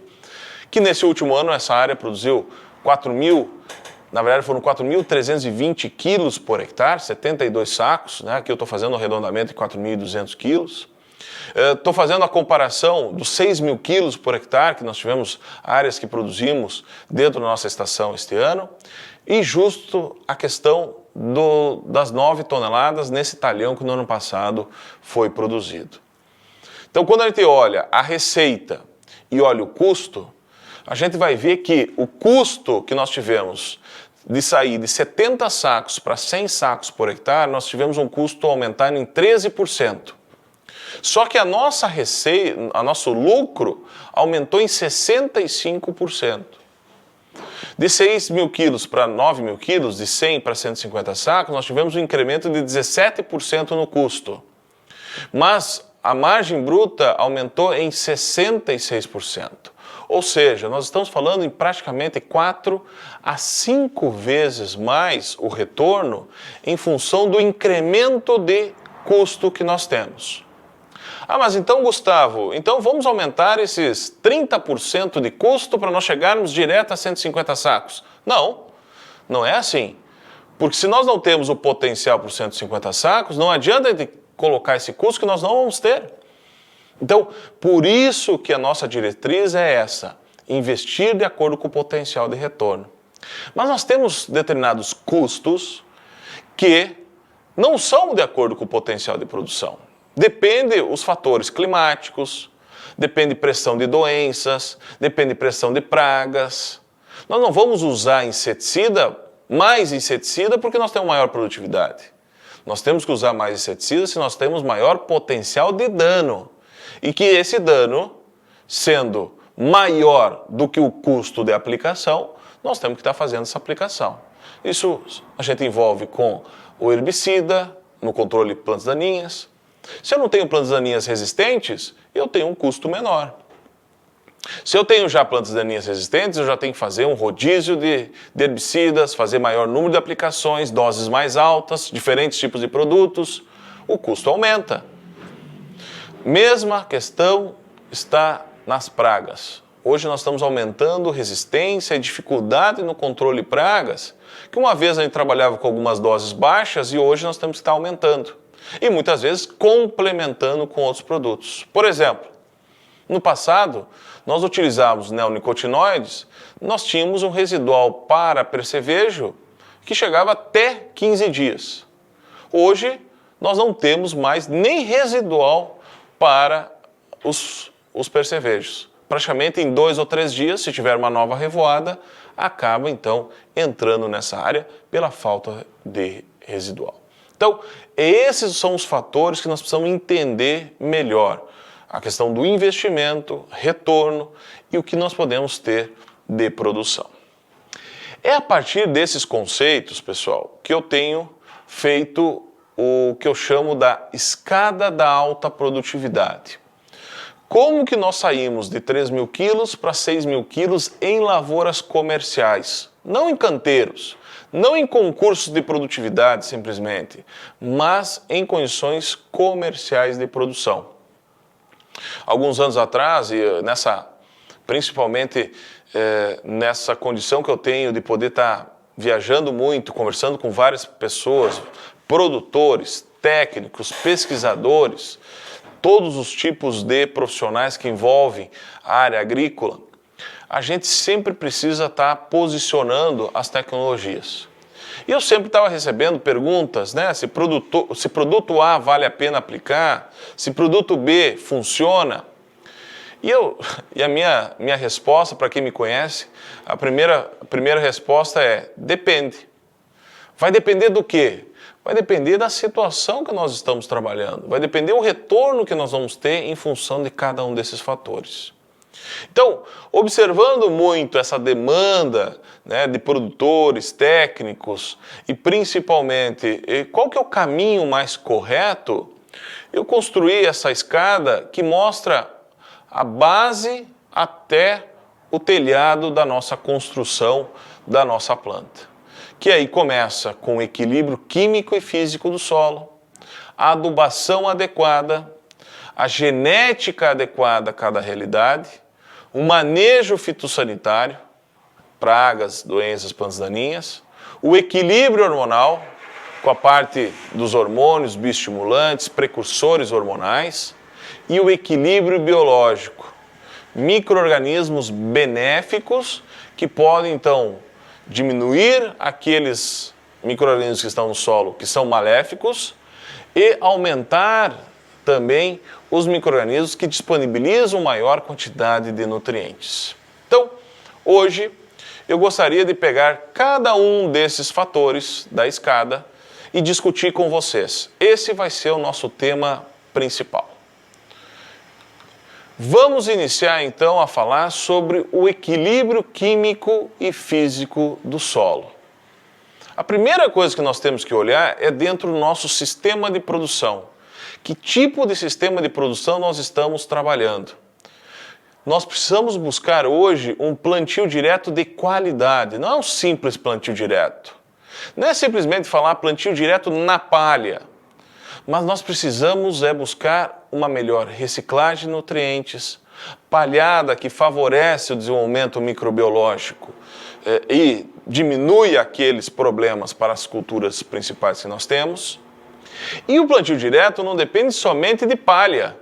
que nesse último ano essa área produziu 4.320 quilos por hectare, 72 sacos, né? Aqui eu estou fazendo um arredondamento de 4.200 quilos. Estou fazendo a comparação dos 6.000 quilos por hectare, que nós tivemos áreas que produzimos dentro da nossa estação este ano, e justo a questão das 9 toneladas nesse talhão que no ano passado foi produzido. Então, quando a gente olha a receita e olha o custo, a gente vai ver que o custo que nós tivemos de sair de 70 sacos para 100 sacos por hectare, nós tivemos um custo aumentando em 13%. Só que a nossa receita, nosso lucro aumentou em 65%. De 6.000 quilos para 9.000 quilos, de 100 para 150 sacos, nós tivemos um incremento de 17% no custo. Mas a margem bruta aumentou em 66%. Ou seja, nós estamos falando em praticamente 4 a 5 vezes mais o retorno em função do incremento de custo que nós temos. Ah, mas então, Gustavo, então vamos aumentar esses 30% de custo para nós chegarmos direto a 150 sacos. Não, não é assim. Porque se nós não temos o potencial para os 150 sacos, não adianta a gente colocar esse custo que nós não vamos ter. Então, por isso que a nossa diretriz é essa, investir de acordo com o potencial de retorno. Mas nós temos determinados custos que não são de acordo com o potencial de produção. Depende os fatores climáticos, depende pressão de doenças, depende pressão de pragas. Nós não vamos usar mais inseticida porque nós temos maior produtividade. Nós temos que usar mais inseticida se nós temos maior potencial de dano. E que esse dano, sendo maior do que o custo de aplicação, nós temos que estar fazendo essa aplicação. Isso a gente envolve com o herbicida, no controle de plantas daninhas. Se eu não tenho plantas daninhas resistentes, eu tenho um custo menor. Se eu tenho já plantas daninhas resistentes, eu já tenho que fazer um rodízio de herbicidas, fazer maior número de aplicações, doses mais altas, diferentes tipos de produtos, o custo aumenta. Mesma questão está nas pragas. Hoje nós estamos aumentando resistência e dificuldade no controle de pragas, que uma vez a gente trabalhava com algumas doses baixas e hoje nós temos que estar aumentando. E muitas vezes complementando com outros produtos. Por exemplo, no passado, nós utilizávamos neonicotinoides, nós tínhamos um residual para percevejo que chegava até 15 dias. Hoje, nós não temos mais nem residual para os os percevejos. Praticamente em 2 ou 3 dias, se tiver uma nova revoada, acaba então entrando nessa área pela falta de residual. Então, esses são os fatores que nós precisamos entender melhor. A questão do investimento, retorno e o que nós podemos ter de produção. É a partir desses conceitos, pessoal, que eu tenho feito o que eu chamo da escada da alta produtividade. Como que nós saímos de 3.000 quilos para 6.000 quilos em lavouras comerciais? Não em canteiros, não em concursos de produtividade simplesmente, mas em condições comerciais de produção. Alguns anos atrás, principalmente nessa condição que eu tenho de poder estar viajando muito, conversando com várias pessoas, produtores, técnicos, pesquisadores, todos os tipos de profissionais que envolvem a área agrícola, a gente sempre precisa estar posicionando as tecnologias. E eu sempre estava recebendo perguntas, né? Se produto A vale a pena aplicar, se produto B funciona. E a minha resposta, para quem me conhece, a primeira resposta é: depende. Vai depender do quê? Vai depender da situação que nós estamos trabalhando, vai depender do retorno que nós vamos ter em função de cada um desses fatores. Então, observando muito essa demanda, né, de produtores, técnicos e principalmente qual que é o caminho mais correto, eu construí essa escada que mostra a base até o telhado da nossa construção, da nossa planta. Que aí começa com o equilíbrio químico e físico do solo, a adubação adequada, a genética adequada a cada realidade, o manejo fitossanitário, pragas, doenças, plantas daninhas, o equilíbrio hormonal, com a parte dos hormônios, bioestimulantes, precursores hormonais, e o equilíbrio biológico, micro-organismos benéficos que podem, então, diminuir aqueles micro-organismos que estão no solo, que são maléficos, e aumentar também os micro-organismos que disponibilizam maior quantidade de nutrientes. Então, hoje, eu gostaria de pegar cada um desses fatores da escada e discutir com vocês. Esse vai ser o nosso tema principal. Vamos iniciar então a falar sobre o equilíbrio químico e físico do solo. A primeira coisa que nós temos que olhar é dentro do nosso sistema de produção. Que tipo de sistema de produção nós estamos trabalhando? Nós precisamos buscar hoje um plantio direto de qualidade, não é um simples plantio direto. Não é simplesmente falar plantio direto na palha. Mas nós precisamos buscar uma melhor reciclagem de nutrientes, palhada que favorece o desenvolvimento microbiológico e diminui aqueles problemas para as culturas principais que nós temos. E o plantio direto não depende somente de palha,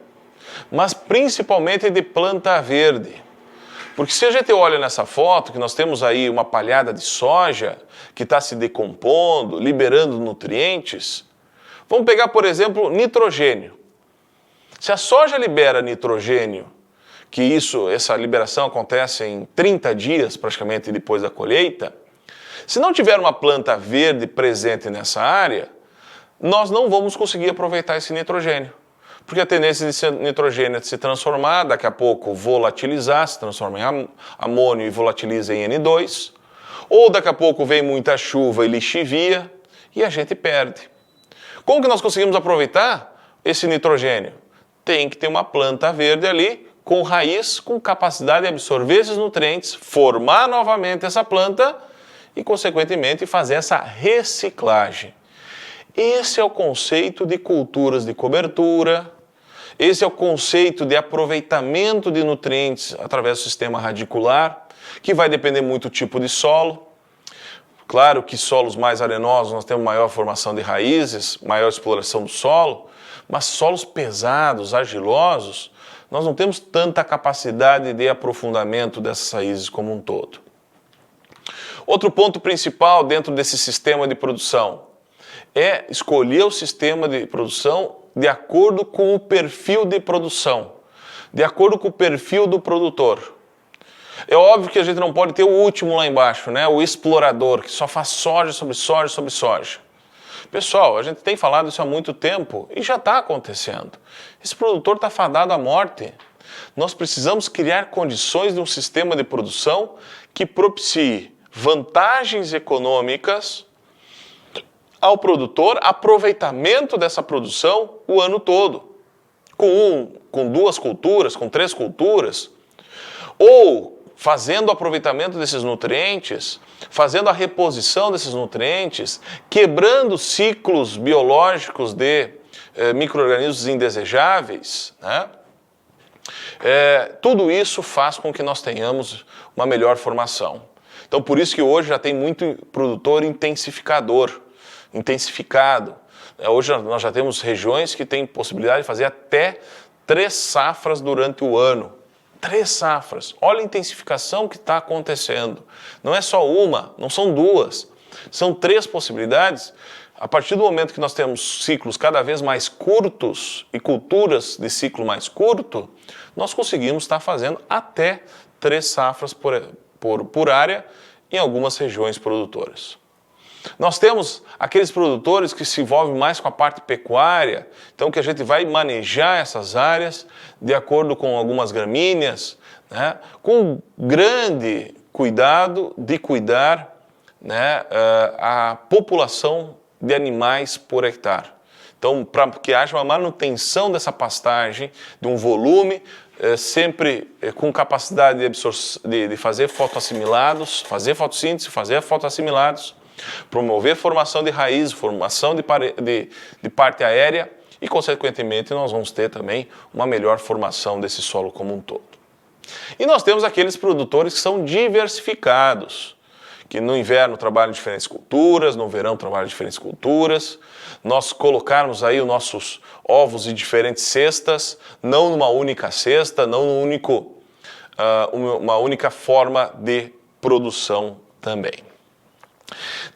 mas principalmente de planta verde. Porque se a gente olha nessa foto, que nós temos aí uma palhada de soja que está se decompondo, liberando nutrientes. Vamos pegar, por exemplo, nitrogênio. Se a soja libera nitrogênio, que essa liberação acontece em 30 dias, praticamente depois da colheita, se não tiver uma planta verde presente nessa área, nós não vamos conseguir aproveitar esse nitrogênio. Porque a tendência desse nitrogênio é se transformar, daqui a pouco volatilizar, se transforma em amônio e volatiliza em N2, ou daqui a pouco vem muita chuva e lixivia e a gente perde. Como que nós conseguimos aproveitar esse nitrogênio? Tem que ter uma planta verde ali, com raiz, com capacidade de absorver esses nutrientes, formar novamente essa planta e, consequentemente, fazer essa reciclagem. Esse é o conceito de culturas de cobertura, esse é o conceito de aproveitamento de nutrientes através do sistema radicular, que vai depender muito do tipo de solo. Claro que solos mais arenosos nós temos maior formação de raízes, maior exploração do solo, mas solos pesados, argilosos, nós não temos tanta capacidade de aprofundamento dessas raízes como um todo. Outro ponto principal dentro desse sistema de produção é escolher o sistema de produção de acordo com o perfil de produção. de acordo com o perfil do produtor. É óbvio que a gente não pode ter o último lá embaixo, né? O explorador, que só faz soja sobre soja sobre soja. Pessoal, a gente tem falado isso há muito tempo e já está acontecendo. Esse produtor está fadado à morte. Nós precisamos criar condições de um sistema de produção que propicie vantagens econômicas ao produtor, aproveitamento dessa produção o ano todo. Com 2 culturas, com 3 culturas, ou fazendo o aproveitamento desses nutrientes, fazendo a reposição desses nutrientes, quebrando ciclos biológicos de micro-organismos indesejáveis, né? Tudo isso faz com que nós tenhamos uma melhor formação. Então, por isso que hoje já tem muito produtor intensificado. Hoje nós já temos regiões que têm possibilidade de fazer até 3 safras durante o ano. 3 safras. Olha a intensificação que está acontecendo. Não é só uma, não são 2. São 3 possibilidades. A partir do momento que nós temos ciclos cada vez mais curtos e culturas de ciclo mais curto, nós conseguimos estar fazendo até 3 safras por área em algumas regiões produtoras. Nós temos aqueles produtores que se envolvem mais com a parte pecuária, então que a gente vai manejar essas áreas de acordo com algumas gramíneas, né, com grande cuidado de cuidar, né, a população de animais por hectare. Então, para que haja uma manutenção dessa pastagem, de um volume, sempre com capacidade de fazer fotoassimilados, fazer fotossíntese, fazer fotoassimilados, promover formação de raiz, formação de parte aérea e, consequentemente, nós vamos ter também uma melhor formação desse solo como um todo. E nós temos aqueles produtores que são diversificados, que no inverno trabalham diferentes culturas, no verão trabalham diferentes culturas, nós colocarmos aí os nossos ovos em diferentes cestas, não numa única cesta, não uma única forma de produção também.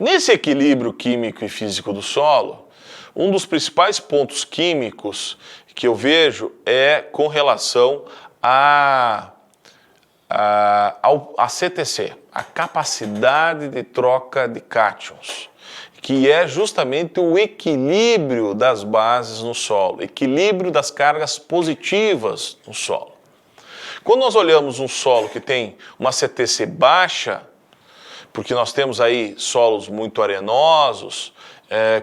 Nesse equilíbrio químico e físico do solo, um dos principais pontos químicos que eu vejo é com relação a CTC, a capacidade de troca de cátions, que é justamente o equilíbrio das bases no solo, equilíbrio das cargas positivas no solo. Quando nós olhamos um solo que tem uma CTC baixa, porque nós temos aí solos muito arenosos,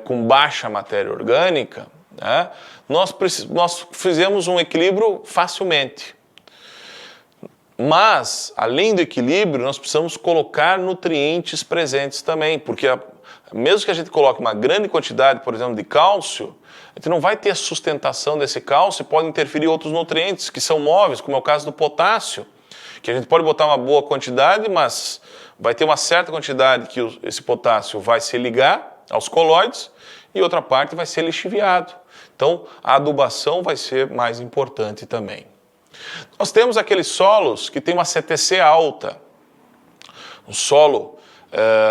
com baixa matéria orgânica, né, nós fizemos um equilíbrio facilmente. Mas, além do equilíbrio, nós precisamos colocar nutrientes presentes também, porque mesmo que a gente coloque uma grande quantidade, por exemplo, de cálcio, a gente não vai ter a sustentação desse cálcio e pode interferir outros nutrientes que são móveis, como é o caso do potássio, que a gente pode botar uma boa quantidade, mas vai ter uma certa quantidade que esse potássio vai se ligar aos colóides e outra parte vai ser lixiviado. Então, a adubação vai ser mais importante também. Nós temos aqueles solos que tem uma CTC alta, um solo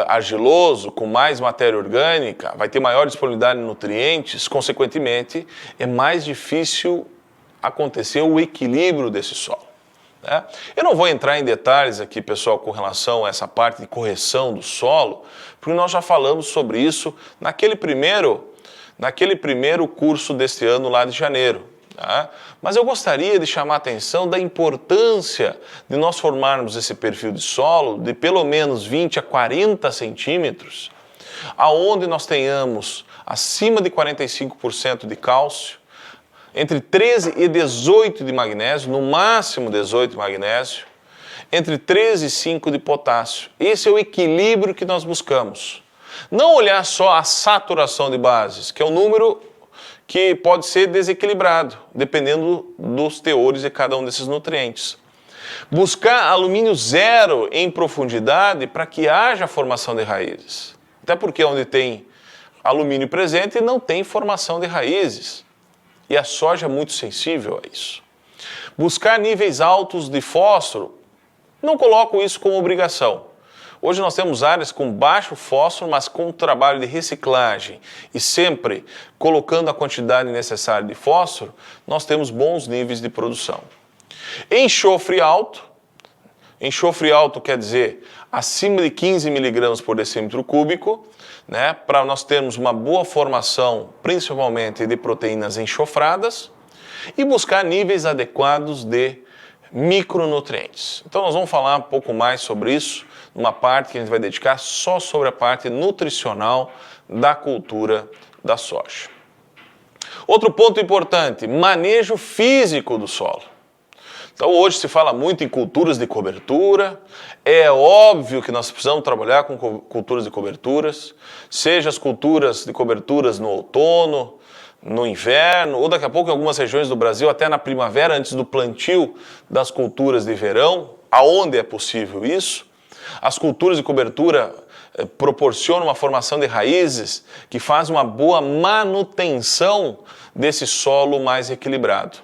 argiloso, com mais matéria orgânica, vai ter maior disponibilidade de nutrientes, consequentemente, é mais difícil acontecer o equilíbrio desse solo. Né? Eu não vou entrar em detalhes aqui, pessoal, com relação a essa parte de correção do solo, porque nós já falamos sobre isso naquele primeiro curso deste ano lá de janeiro. Tá? Mas eu gostaria de chamar a atenção da importância de nós formarmos esse perfil de solo de pelo menos 20 a 40 centímetros, aonde nós tenhamos acima de 45% de cálcio, entre 13 e 18 de magnésio, no máximo 18 de magnésio, entre 13 e 5 de potássio. Esse é o equilíbrio que nós buscamos. Não olhar só a saturação de bases, que é um número que pode ser desequilibrado, dependendo dos teores de cada um desses nutrientes. Buscar alumínio zero em profundidade para que haja formação de raízes. Até porque onde tem alumínio presente não tem formação de raízes. E a soja é muito sensível a isso. Buscar níveis altos de fósforo, não coloco isso como obrigação. Hoje nós temos áreas com baixo fósforo, mas com trabalho de reciclagem e sempre colocando a quantidade necessária de fósforo, nós temos bons níveis de produção. Enxofre alto quer dizer acima de 15 miligramas por decímetro cúbico, né, para nós termos uma boa formação, principalmente de proteínas enxofradas, e buscar níveis adequados de micronutrientes. Então nós vamos falar um pouco mais sobre isso, numa parte que a gente vai dedicar só sobre a parte nutricional da cultura da soja. Outro ponto importante, manejo físico do solo. Então hoje se fala muito em culturas de cobertura, é óbvio que nós precisamos trabalhar com culturas de coberturas, seja as culturas de coberturas no outono, no inverno, ou daqui a pouco em algumas regiões do Brasil, até na primavera, antes do plantio das culturas de verão, aonde é possível isso. As culturas de cobertura proporcionam uma formação de raízes que faz uma boa manutenção desse solo mais equilibrado.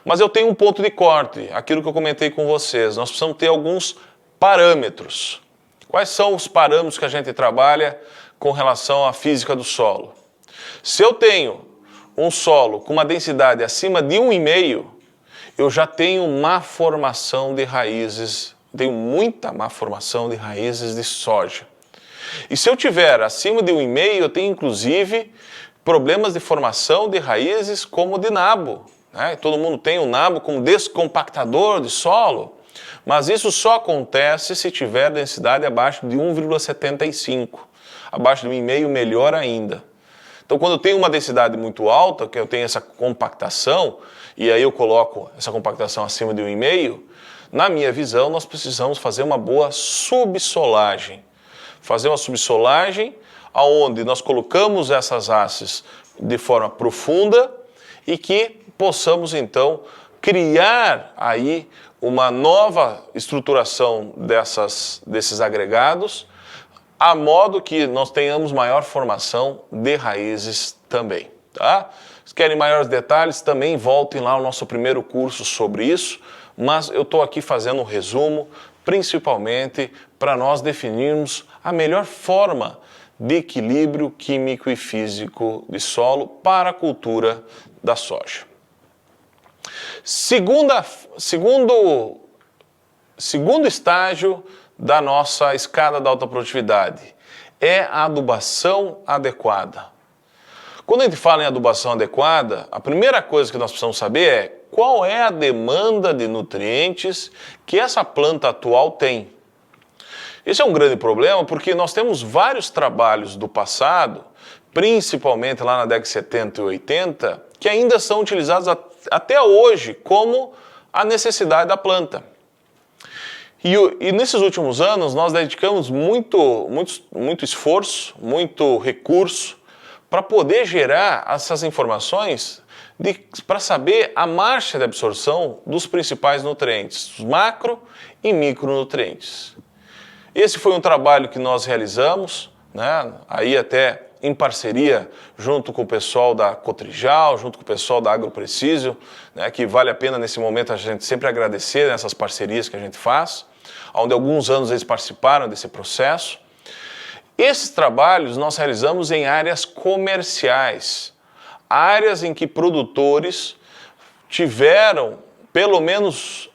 Mas eu tenho um ponto de corte, aquilo que eu comentei com vocês, nós precisamos ter alguns parâmetros. Quais são os parâmetros que a gente trabalha com relação à física do solo? Se eu tenho um solo com uma densidade acima de 1,5, eu já tenho má formação de raízes, tenho muita má formação de raízes de soja. E se eu tiver acima de 1,5, eu tenho inclusive problemas de formação de raízes como de nabo, né? Todo mundo tem o nabo como descompactador de solo, mas isso só acontece se tiver densidade abaixo de 1,75. Abaixo de 1,5 melhor ainda. Então, quando eu tenho uma densidade muito alta, que eu tenho essa compactação, e aí eu coloco essa compactação acima de 1,5, na minha visão, nós precisamos fazer uma boa subsolagem. Fazer uma subsolagem onde nós colocamos essas hastes de forma profunda e que possamos, então, criar aí uma nova estruturação desses agregados, a modo que nós tenhamos maior formação de raízes também, tá? Se querem maiores detalhes, também voltem lá ao nosso primeiro curso sobre isso, mas eu estou aqui fazendo um resumo, principalmente para nós definirmos a melhor forma de equilíbrio químico e físico de solo para a cultura da soja. Segundo estágio da nossa escada da alta produtividade é a adubação adequada. Quando a gente fala em adubação adequada, a primeira coisa que nós precisamos saber é qual é a demanda de nutrientes que essa planta atual tem. Esse é um grande problema porque nós temos vários trabalhos do passado, principalmente lá na década de 70 e 80, que ainda são utilizados até hoje como a necessidade da planta. E nesses últimos anos nós dedicamos muito esforço, muito recurso para poder gerar essas informações para saber a marcha de absorção dos principais nutrientes, os macro e micronutrientes. Esse foi um trabalho que nós realizamos, né, aí até em parceria junto com o pessoal da Cotrijal, junto com o pessoal da AgroPrecision, né, que vale a pena nesse momento a gente sempre agradecer nessas parcerias que a gente faz, onde alguns anos eles participaram desse processo. Esses trabalhos nós realizamos em áreas comerciais, áreas em que produtores tiveram, pelo menos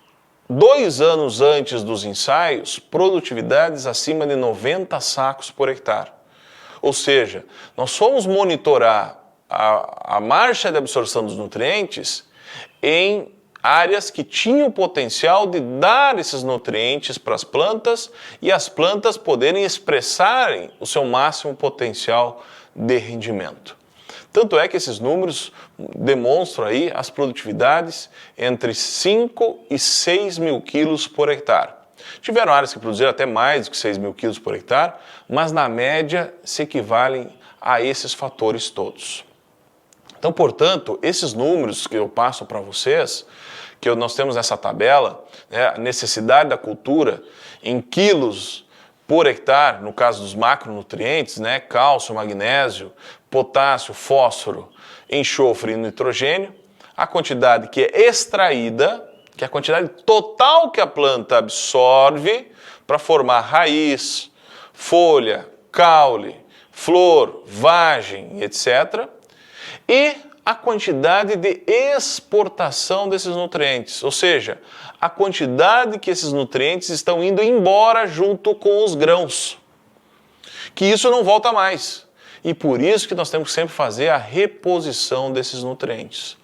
2 anos antes dos ensaios, produtividades acima de 90 sacos por hectare. Ou seja, nós fomos monitorar a marcha de absorção dos nutrientes em áreas que tinham potencial de dar esses nutrientes para as plantas e as plantas poderem expressarem o seu máximo potencial de rendimento. Tanto é que esses números demonstram aí as produtividades entre 5 e 6 mil quilos por hectare. Tiveram áreas que produziram até mais do que 6 mil quilos por hectare, mas na média se equivalem a esses fatores todos. Então, portanto, esses números que eu passo para vocês, que nós temos nessa tabela, né, a necessidade da cultura em quilos por hectare, no caso dos macronutrientes, né, cálcio, magnésio, potássio, fósforo, enxofre e nitrogênio, a quantidade que é extraída, que é a quantidade total que a planta absorve para formar raiz, folha, caule, flor, vagem, etc. E a quantidade de exportação desses nutrientes, ou seja, a quantidade que esses nutrientes estão indo embora junto com os grãos, que isso não volta mais. E por isso que nós temos que sempre fazer a reposição desses nutrientes.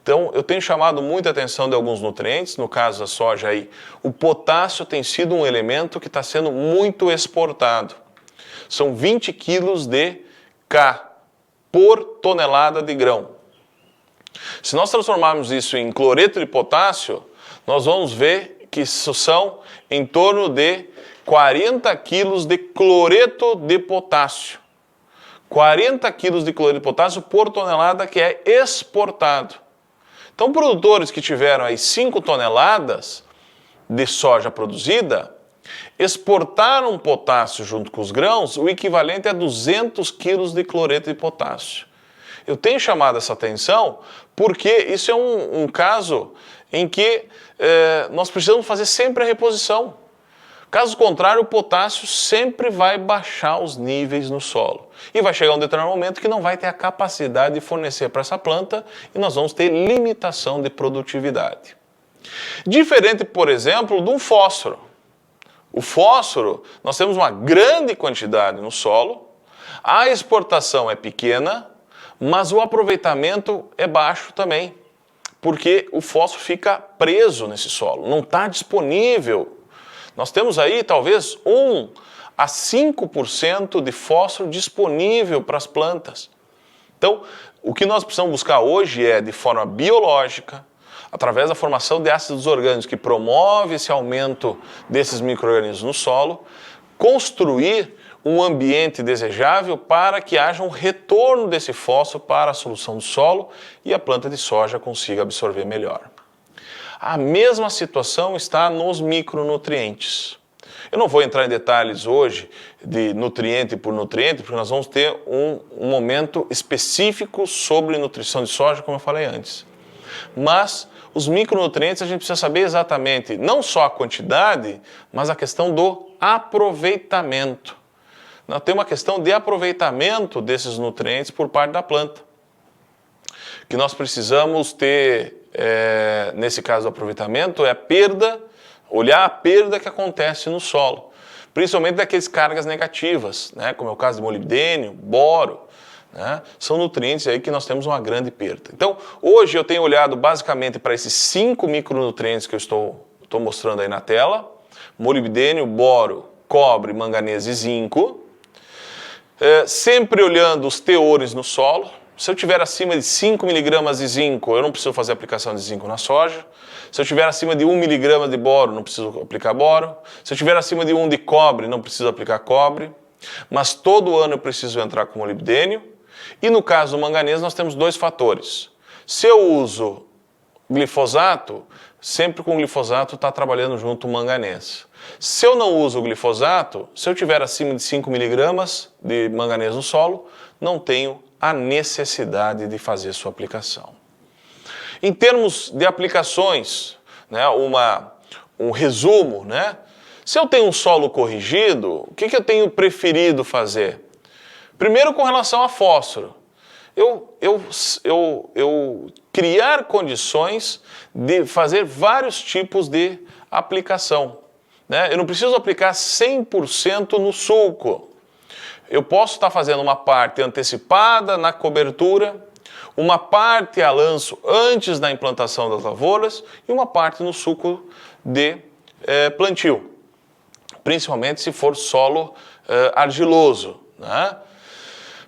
Então, eu tenho chamado muita atenção de alguns nutrientes, no caso da soja aí, o potássio tem sido um elemento que está sendo muito exportado. São 20 quilos de K por tonelada de grão. Se nós transformarmos isso em cloreto de potássio, nós vamos ver que isso são em torno de 40 quilos de cloreto de potássio. 40 quilos de cloreto de potássio por tonelada que é exportado. Então, produtores que tiveram aí 5 toneladas de soja produzida, exportaram potássio junto com os grãos, o equivalente a 200 quilos de cloreto de potássio. Eu tenho chamado essa atenção porque isso é um caso em que nós precisamos fazer sempre a reposição. Caso contrário, o potássio sempre vai baixar os níveis no solo. E vai chegar um determinado momento que não vai ter a capacidade de fornecer para essa planta e nós vamos ter limitação de produtividade. Diferente, por exemplo, de um fósforo. O fósforo, nós temos uma grande quantidade no solo, a exportação é pequena, mas o aproveitamento é baixo também, porque o fósforo fica preso nesse solo, não está disponível. Nós temos aí talvez 1 a 5% de fósforo disponível para as plantas. Então, o que nós precisamos buscar hoje é, de forma biológica, através da formação de ácidos orgânicos que promove esse aumento desses micro-organismos no solo, construir um ambiente desejável para que haja um retorno desse fósforo para a solução do solo e a planta de soja consiga absorver melhor. A mesma situação está nos micronutrientes. Eu não vou entrar em detalhes hoje de nutriente por nutriente, porque nós vamos ter um momento específico sobre nutrição de soja, como eu falei antes. Mas os micronutrientes a gente precisa saber exatamente, não só a quantidade, mas a questão do aproveitamento. Tem uma questão de aproveitamento desses nutrientes por parte da planta. Que nós precisamos ter, nesse caso do aproveitamento, é a perda, olhar a perda que acontece no solo. Principalmente daquelas cargas negativas, né, como é o caso de molibdênio, boro, né, são nutrientes aí que nós temos uma grande perda. Então, hoje eu tenho olhado basicamente para esses 5 micronutrientes que eu estou mostrando aí na tela, molibdênio, boro, cobre, manganês e zinco, sempre olhando os teores no solo. Se eu tiver acima de 5 mg de zinco, eu não preciso fazer aplicação de zinco na soja. Se eu tiver acima de 1 mg de boro, não preciso aplicar boro. Se eu tiver acima de 1 de cobre, não preciso aplicar cobre. Mas todo ano eu preciso entrar com molibdênio. E no caso do manganês, nós temos 2 fatores. Se eu uso glifosato, sempre com glifosato está trabalhando junto o manganês. Se eu não uso o glifosato, se eu tiver acima de 5 mg de manganês no solo, não tenho a necessidade de fazer sua aplicação. Em termos de aplicações, né, um resumo, né? Se eu tenho um solo corrigido, o que eu tenho preferido fazer? Primeiro, com relação a fósforo, eu criar condições de fazer vários tipos de aplicação, né? Eu não preciso aplicar 100% no sulco. Eu posso estar fazendo uma parte antecipada na cobertura, uma parte a lanço antes da implantação das lavouras e uma parte no sulco de plantio, principalmente se for solo argiloso, né?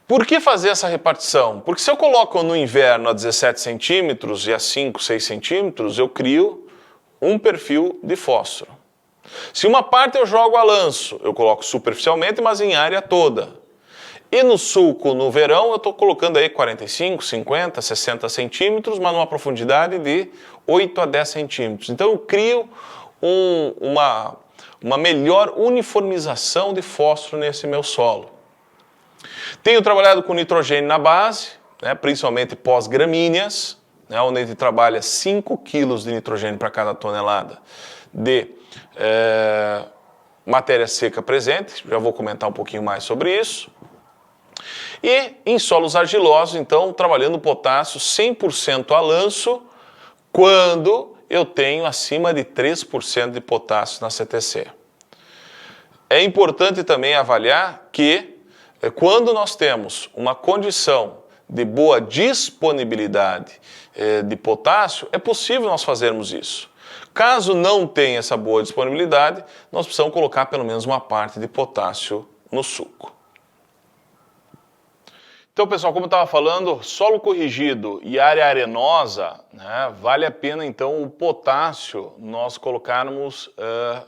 Por que fazer essa repartição? Porque se eu coloco no inverno a 17 centímetros e a 5, 6 centímetros, eu crio um perfil de fósforo. Se uma parte eu jogo a lanço, eu coloco superficialmente, mas em área toda. E no sulco, no verão, eu estou colocando aí 45, 50, 60 centímetros, mas numa profundidade de 8 a 10 centímetros. Então eu crio uma melhor uniformização de fósforo nesse meu solo. Tenho trabalhado com nitrogênio na base, né, principalmente pós-gramíneas, né, onde a gente trabalha 5 quilos de nitrogênio para cada tonelada de matéria seca presente. Já vou comentar um pouquinho mais sobre isso. E em solos argilosos, então, trabalhando o potássio 100% a lanço, quando eu tenho acima de 3% de potássio na CTC. É importante também avaliar que, quando nós temos uma condição de boa disponibilidade de potássio, é possível nós fazermos isso. Caso não tenha essa boa disponibilidade, nós precisamos colocar pelo menos uma parte de potássio no suco. Então, pessoal, como eu estava falando, solo corrigido e área arenosa, né, vale a pena, então, o potássio nós colocarmos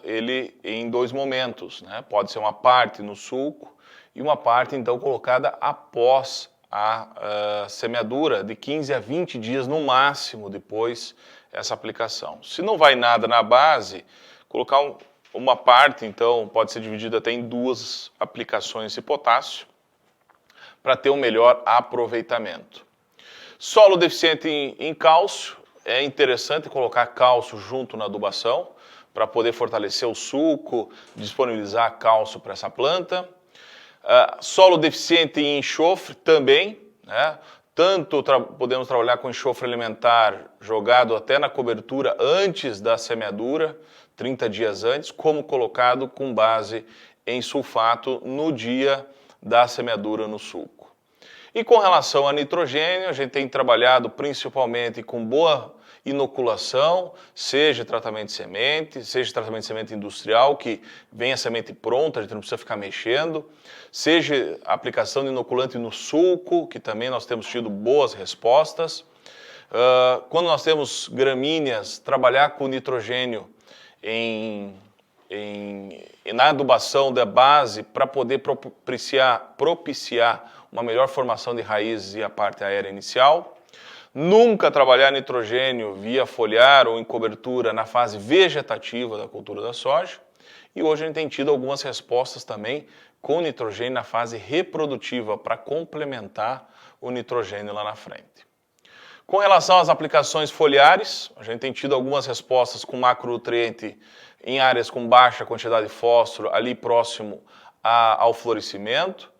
ele em dois momentos, né? Pode ser uma parte no suco e uma parte, então, colocada após a semeadura, de 15 a 20 dias no máximo depois essa aplicação. Se não vai nada na base, colocar uma parte, então, pode ser dividida até em duas aplicações de potássio, para ter um melhor aproveitamento. Solo deficiente em cálcio, é interessante colocar cálcio junto na adubação, para poder fortalecer o suco, disponibilizar cálcio para essa planta. Solo deficiente em enxofre também, né? Tanto podemos trabalhar com enxofre alimentar jogado até na cobertura antes da semeadura, 30 dias antes, como colocado com base em sulfato no dia da semeadura no suco. E com relação a nitrogênio, a gente tem trabalhado principalmente com boa inoculação, seja tratamento de semente, seja tratamento de semente industrial, que vem a semente pronta, a gente não precisa ficar mexendo, seja aplicação de inoculante no suco, que também nós temos tido boas respostas. Quando nós temos gramíneas, trabalhar com nitrogênio na adubação da base para poder propiciar uma melhor formação de raízes e a parte aérea inicial. Nunca trabalhar nitrogênio via foliar ou em cobertura na fase vegetativa da cultura da soja. E hoje a gente tem tido algumas respostas também com nitrogênio na fase reprodutiva para complementar o nitrogênio lá na frente. Com relação às aplicações foliares, a gente tem tido algumas respostas com macronutriente em áreas com baixa quantidade de fósforo, ali próximo ao florescimento.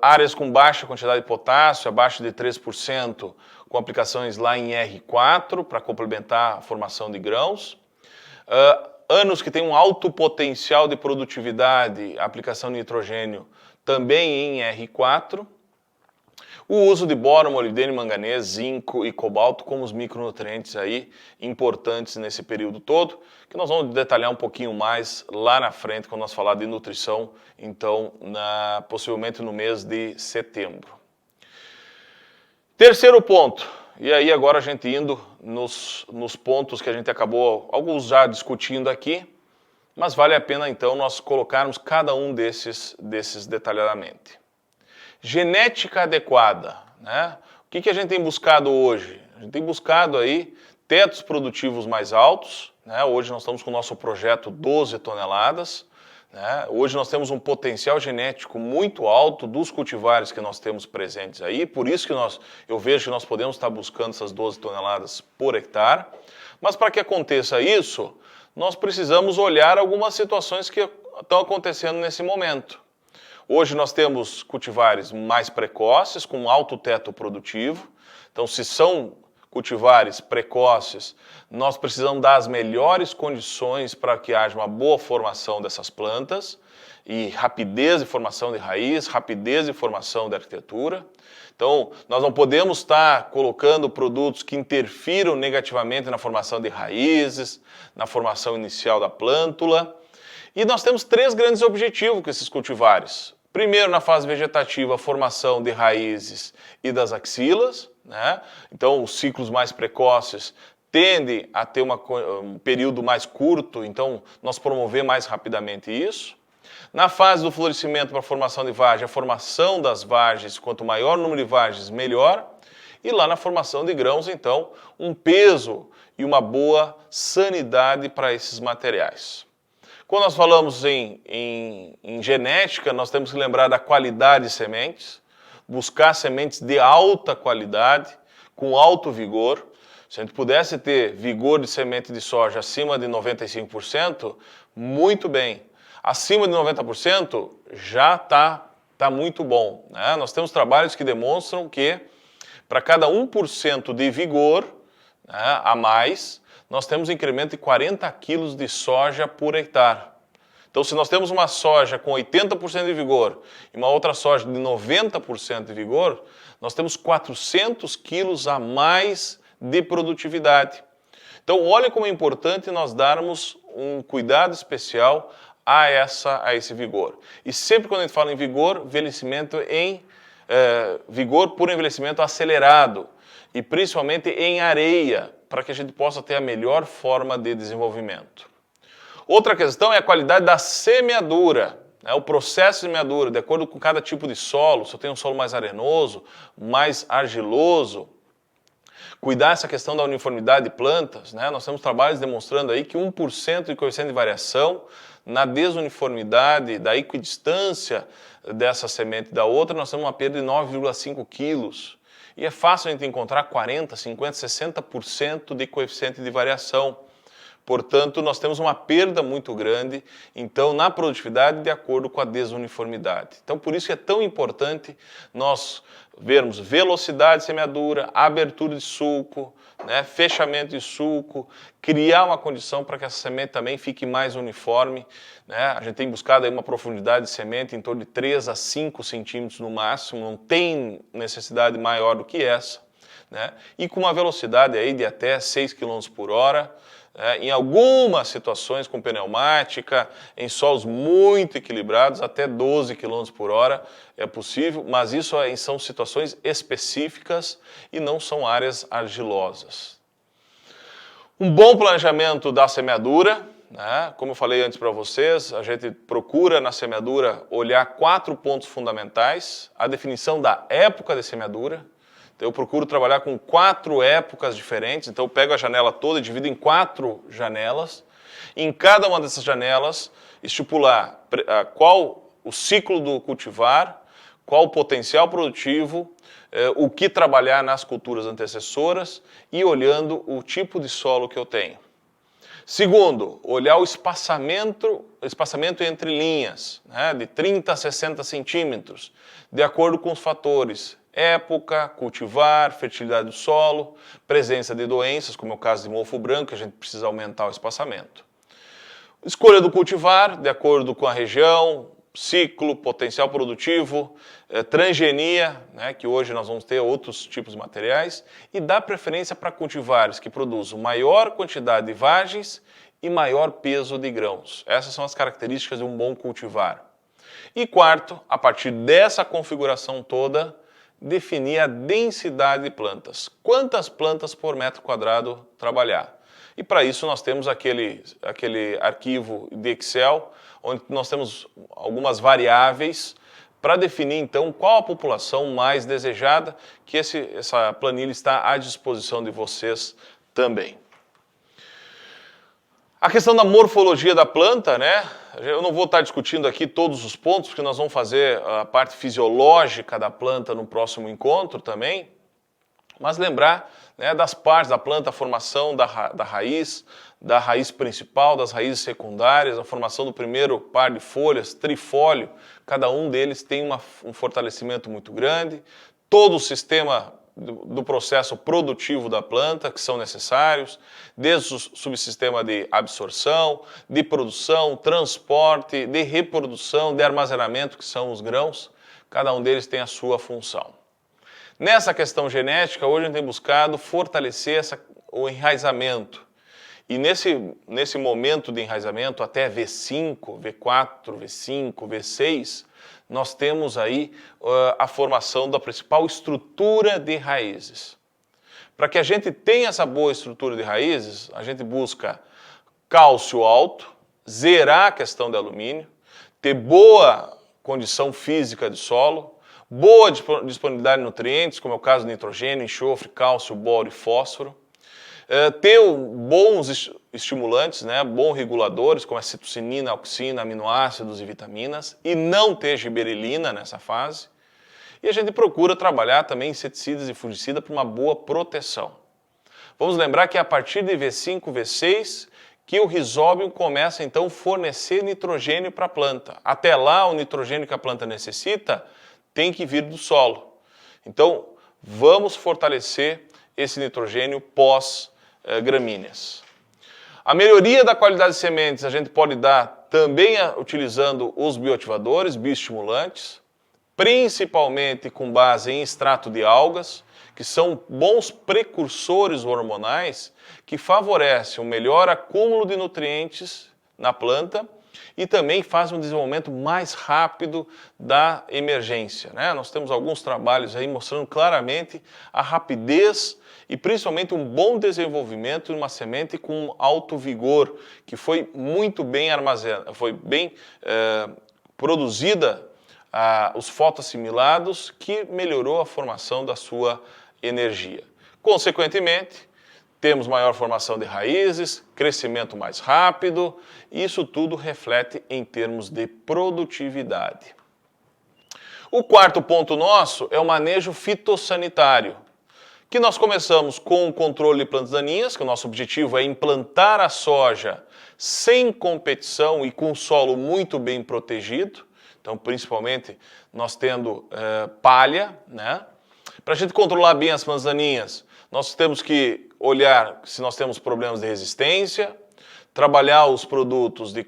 Áreas com baixa quantidade de potássio, abaixo de 3%, com aplicações lá em R4, para complementar a formação de grãos. Anos que tem um alto potencial de produtividade, a aplicação de nitrogênio também em R4. O uso de boro, molibdênio, manganês, zinco e cobalto como os micronutrientes aí importantes nesse período todo, que nós vamos detalhar um pouquinho mais lá na frente quando nós falar de nutrição, então, possivelmente no mês de setembro. Terceiro ponto, e aí agora a gente indo nos pontos que a gente acabou, alguns já discutindo aqui, mas vale a pena então nós colocarmos cada um desses detalhadamente. Genética adequada, né? O que a gente tem buscado hoje? A gente tem buscado aí tetos produtivos mais altos, né? Hoje nós estamos com o nosso projeto 12 toneladas, né? Hoje nós temos um potencial genético muito alto dos cultivares que nós temos presentes aí, por isso que eu vejo que nós podemos estar buscando essas 12 toneladas por hectare, mas para que aconteça isso, nós precisamos olhar algumas situações que estão acontecendo nesse momento. Hoje nós temos cultivares mais precoces, com alto teto produtivo. Então, se são cultivares precoces, nós precisamos dar as melhores condições para que haja uma boa formação dessas plantas e rapidez de formação de raiz, rapidez de formação de arquitetura. Então, nós não podemos estar colocando produtos que interfiram negativamente na formação de raízes, na formação inicial da plântula. E nós temos três grandes objetivos com esses cultivares. Primeiro, na fase vegetativa, a formação de raízes e das axilas, né? Então, os ciclos mais precoces tendem a ter um período mais curto, então nós promover mais rapidamente isso. Na fase do florescimento para a formação de vagem, a formação das vagens, quanto maior o número de vagens, melhor. E lá na formação de grãos, então, um peso e uma boa sanidade para esses materiais. Quando nós falamos em genética, nós temos que lembrar da qualidade de sementes, buscar sementes de alta qualidade, com alto vigor. Se a gente pudesse ter vigor de semente de soja acima de 95%, muito bem. Acima de 90% já está está muito bom, né? Nós temos trabalhos que demonstram que para cada 1% de vigor, né, a mais, nós temos um incremento de 40 quilos de soja por hectare. Então, se nós temos uma soja com 80% de vigor e uma outra soja de 90% de vigor, nós temos 400 quilos a mais de produtividade. Então, olha como é importante nós darmos um cuidado especial a esse vigor. E sempre quando a gente fala em vigor, envelhecimento vigor por envelhecimento acelerado e principalmente em areia, para que a gente possa ter a melhor forma de desenvolvimento. Outra questão é a qualidade da semeadura, né? O processo de semeadura, de acordo com cada tipo de solo, se eu tenho um solo mais arenoso, mais argiloso, cuidar essa questão da uniformidade de plantas, né? Nós temos trabalhos demonstrando aí que 1% de coeficiente de variação na desuniformidade, da equidistância dessa semente da outra, nós temos uma perda de 9,5 quilos. E é fácil a gente encontrar 40%, 50%, 60% de coeficiente de variação. Portanto, nós temos uma perda muito grande, então, na produtividade de acordo com a desuniformidade. Então, por isso é tão importante nós vermos velocidade de semeadura, abertura de sulco, né, fechamento de sulco, criar uma condição para que essa semente também fique mais uniforme, né? A gente tem buscado aí uma profundidade de semente em torno de 3 a 5 centímetros no máximo, não tem necessidade maior do que essa, né? E com uma velocidade aí de até 6 km por hora, em algumas situações com pneumática, em solos muito equilibrados, até 12 km por hora é possível, mas isso são situações específicas e não são áreas argilosas. Um bom planejamento da semeadura, né? Como eu falei antes para vocês, a gente procura na semeadura olhar 4 pontos fundamentais: a definição da época de semeadura. Então, eu procuro trabalhar com 4 épocas diferentes. Então, eu pego a janela toda e divido em 4 janelas. Em cada uma dessas janelas, estipular qual o ciclo do cultivar, qual o potencial produtivo, o que trabalhar nas culturas antecessoras e olhando o tipo de solo que eu tenho. Segundo, olhar o espaçamento entre linhas, né, de 30 a 60 centímetros, de acordo com os fatores época, cultivar, fertilidade do solo, presença de doenças, como é o caso de mofo branco, que a gente precisa aumentar o espaçamento. Escolha do cultivar, de acordo com a região, ciclo, potencial produtivo, transgenia, né, que hoje nós vamos ter outros tipos de materiais, e dá preferência para cultivares que produzam maior quantidade de vagens e maior peso de grãos. Essas são as características de um bom cultivar. E quarto, a partir dessa configuração toda, definir a densidade de plantas. Quantas plantas por metro quadrado trabalhar? E para isso nós temos aquele arquivo de Excel, onde nós temos algumas variáveis para definir então qual a população mais desejada, que essa planilha está à disposição de vocês também. A questão da morfologia da planta, né? Eu não vou estar discutindo aqui todos os pontos, porque nós vamos fazer a parte fisiológica da planta no próximo encontro também. Mas lembrar, né, das partes da planta, a formação da raiz principal, das raízes secundárias, a formação do primeiro par de folhas, trifólio. Cada um deles tem um fortalecimento muito grande. Todo o sistema do processo produtivo da planta, que são necessários, desde o subsistema de absorção, de produção, transporte, de reprodução, de armazenamento, que são os grãos, cada um deles tem a sua função. Nessa questão genética, hoje a gente tem buscado fortalecer o enraizamento. E nesse momento de enraizamento, até V5, V4, V5, V6, nós temos aí a formação da principal estrutura de raízes. Para que a gente tenha essa boa estrutura de raízes, a gente busca cálcio alto, zerar a questão de alumínio, ter boa condição física de solo, boa disponibilidade de nutrientes, como é o caso de nitrogênio, enxofre, cálcio, boro e fósforo, ter bons estimulantes, né, bons reguladores, como a citocinina, auxina, aminoácidos e vitaminas, e não ter giberelina nessa fase. E a gente procura trabalhar também inseticidas e fungicidas para uma boa proteção. Vamos lembrar que é a partir de V5, V6, que o Rhizobium começa então a fornecer nitrogênio para a planta. Até lá, o nitrogênio que a planta necessita tem que vir do solo. Então, vamos fortalecer esse nitrogênio pós-gramíneas. A melhoria da qualidade de sementes a gente pode dar também utilizando os bioativadores, bioestimulantes, principalmente com base em extrato de algas, que são bons precursores hormonais que favorecem o melhor acúmulo de nutrientes na planta e também fazem um desenvolvimento mais rápido da emergência, né? Nós temos alguns trabalhos aí mostrando claramente a rapidez e principalmente um bom desenvolvimento de uma semente com alto vigor, que foi muito bem armazenada, foi bem produzida, os fotoassimilados, que melhorou a formação da sua energia. Consequentemente, temos maior formação de raízes, crescimento mais rápido, e isso tudo reflete em termos de produtividade. O quarto ponto nosso é o manejo fitossanitário, que nós começamos com o controle de plantas daninhas, que o nosso objetivo é implantar a soja sem competição e com o solo muito bem protegido. Então, principalmente, nós tendo palha, né? Para a gente controlar bem as plantas daninhas, nós temos que olhar se nós temos problemas de resistência, trabalhar os produtos de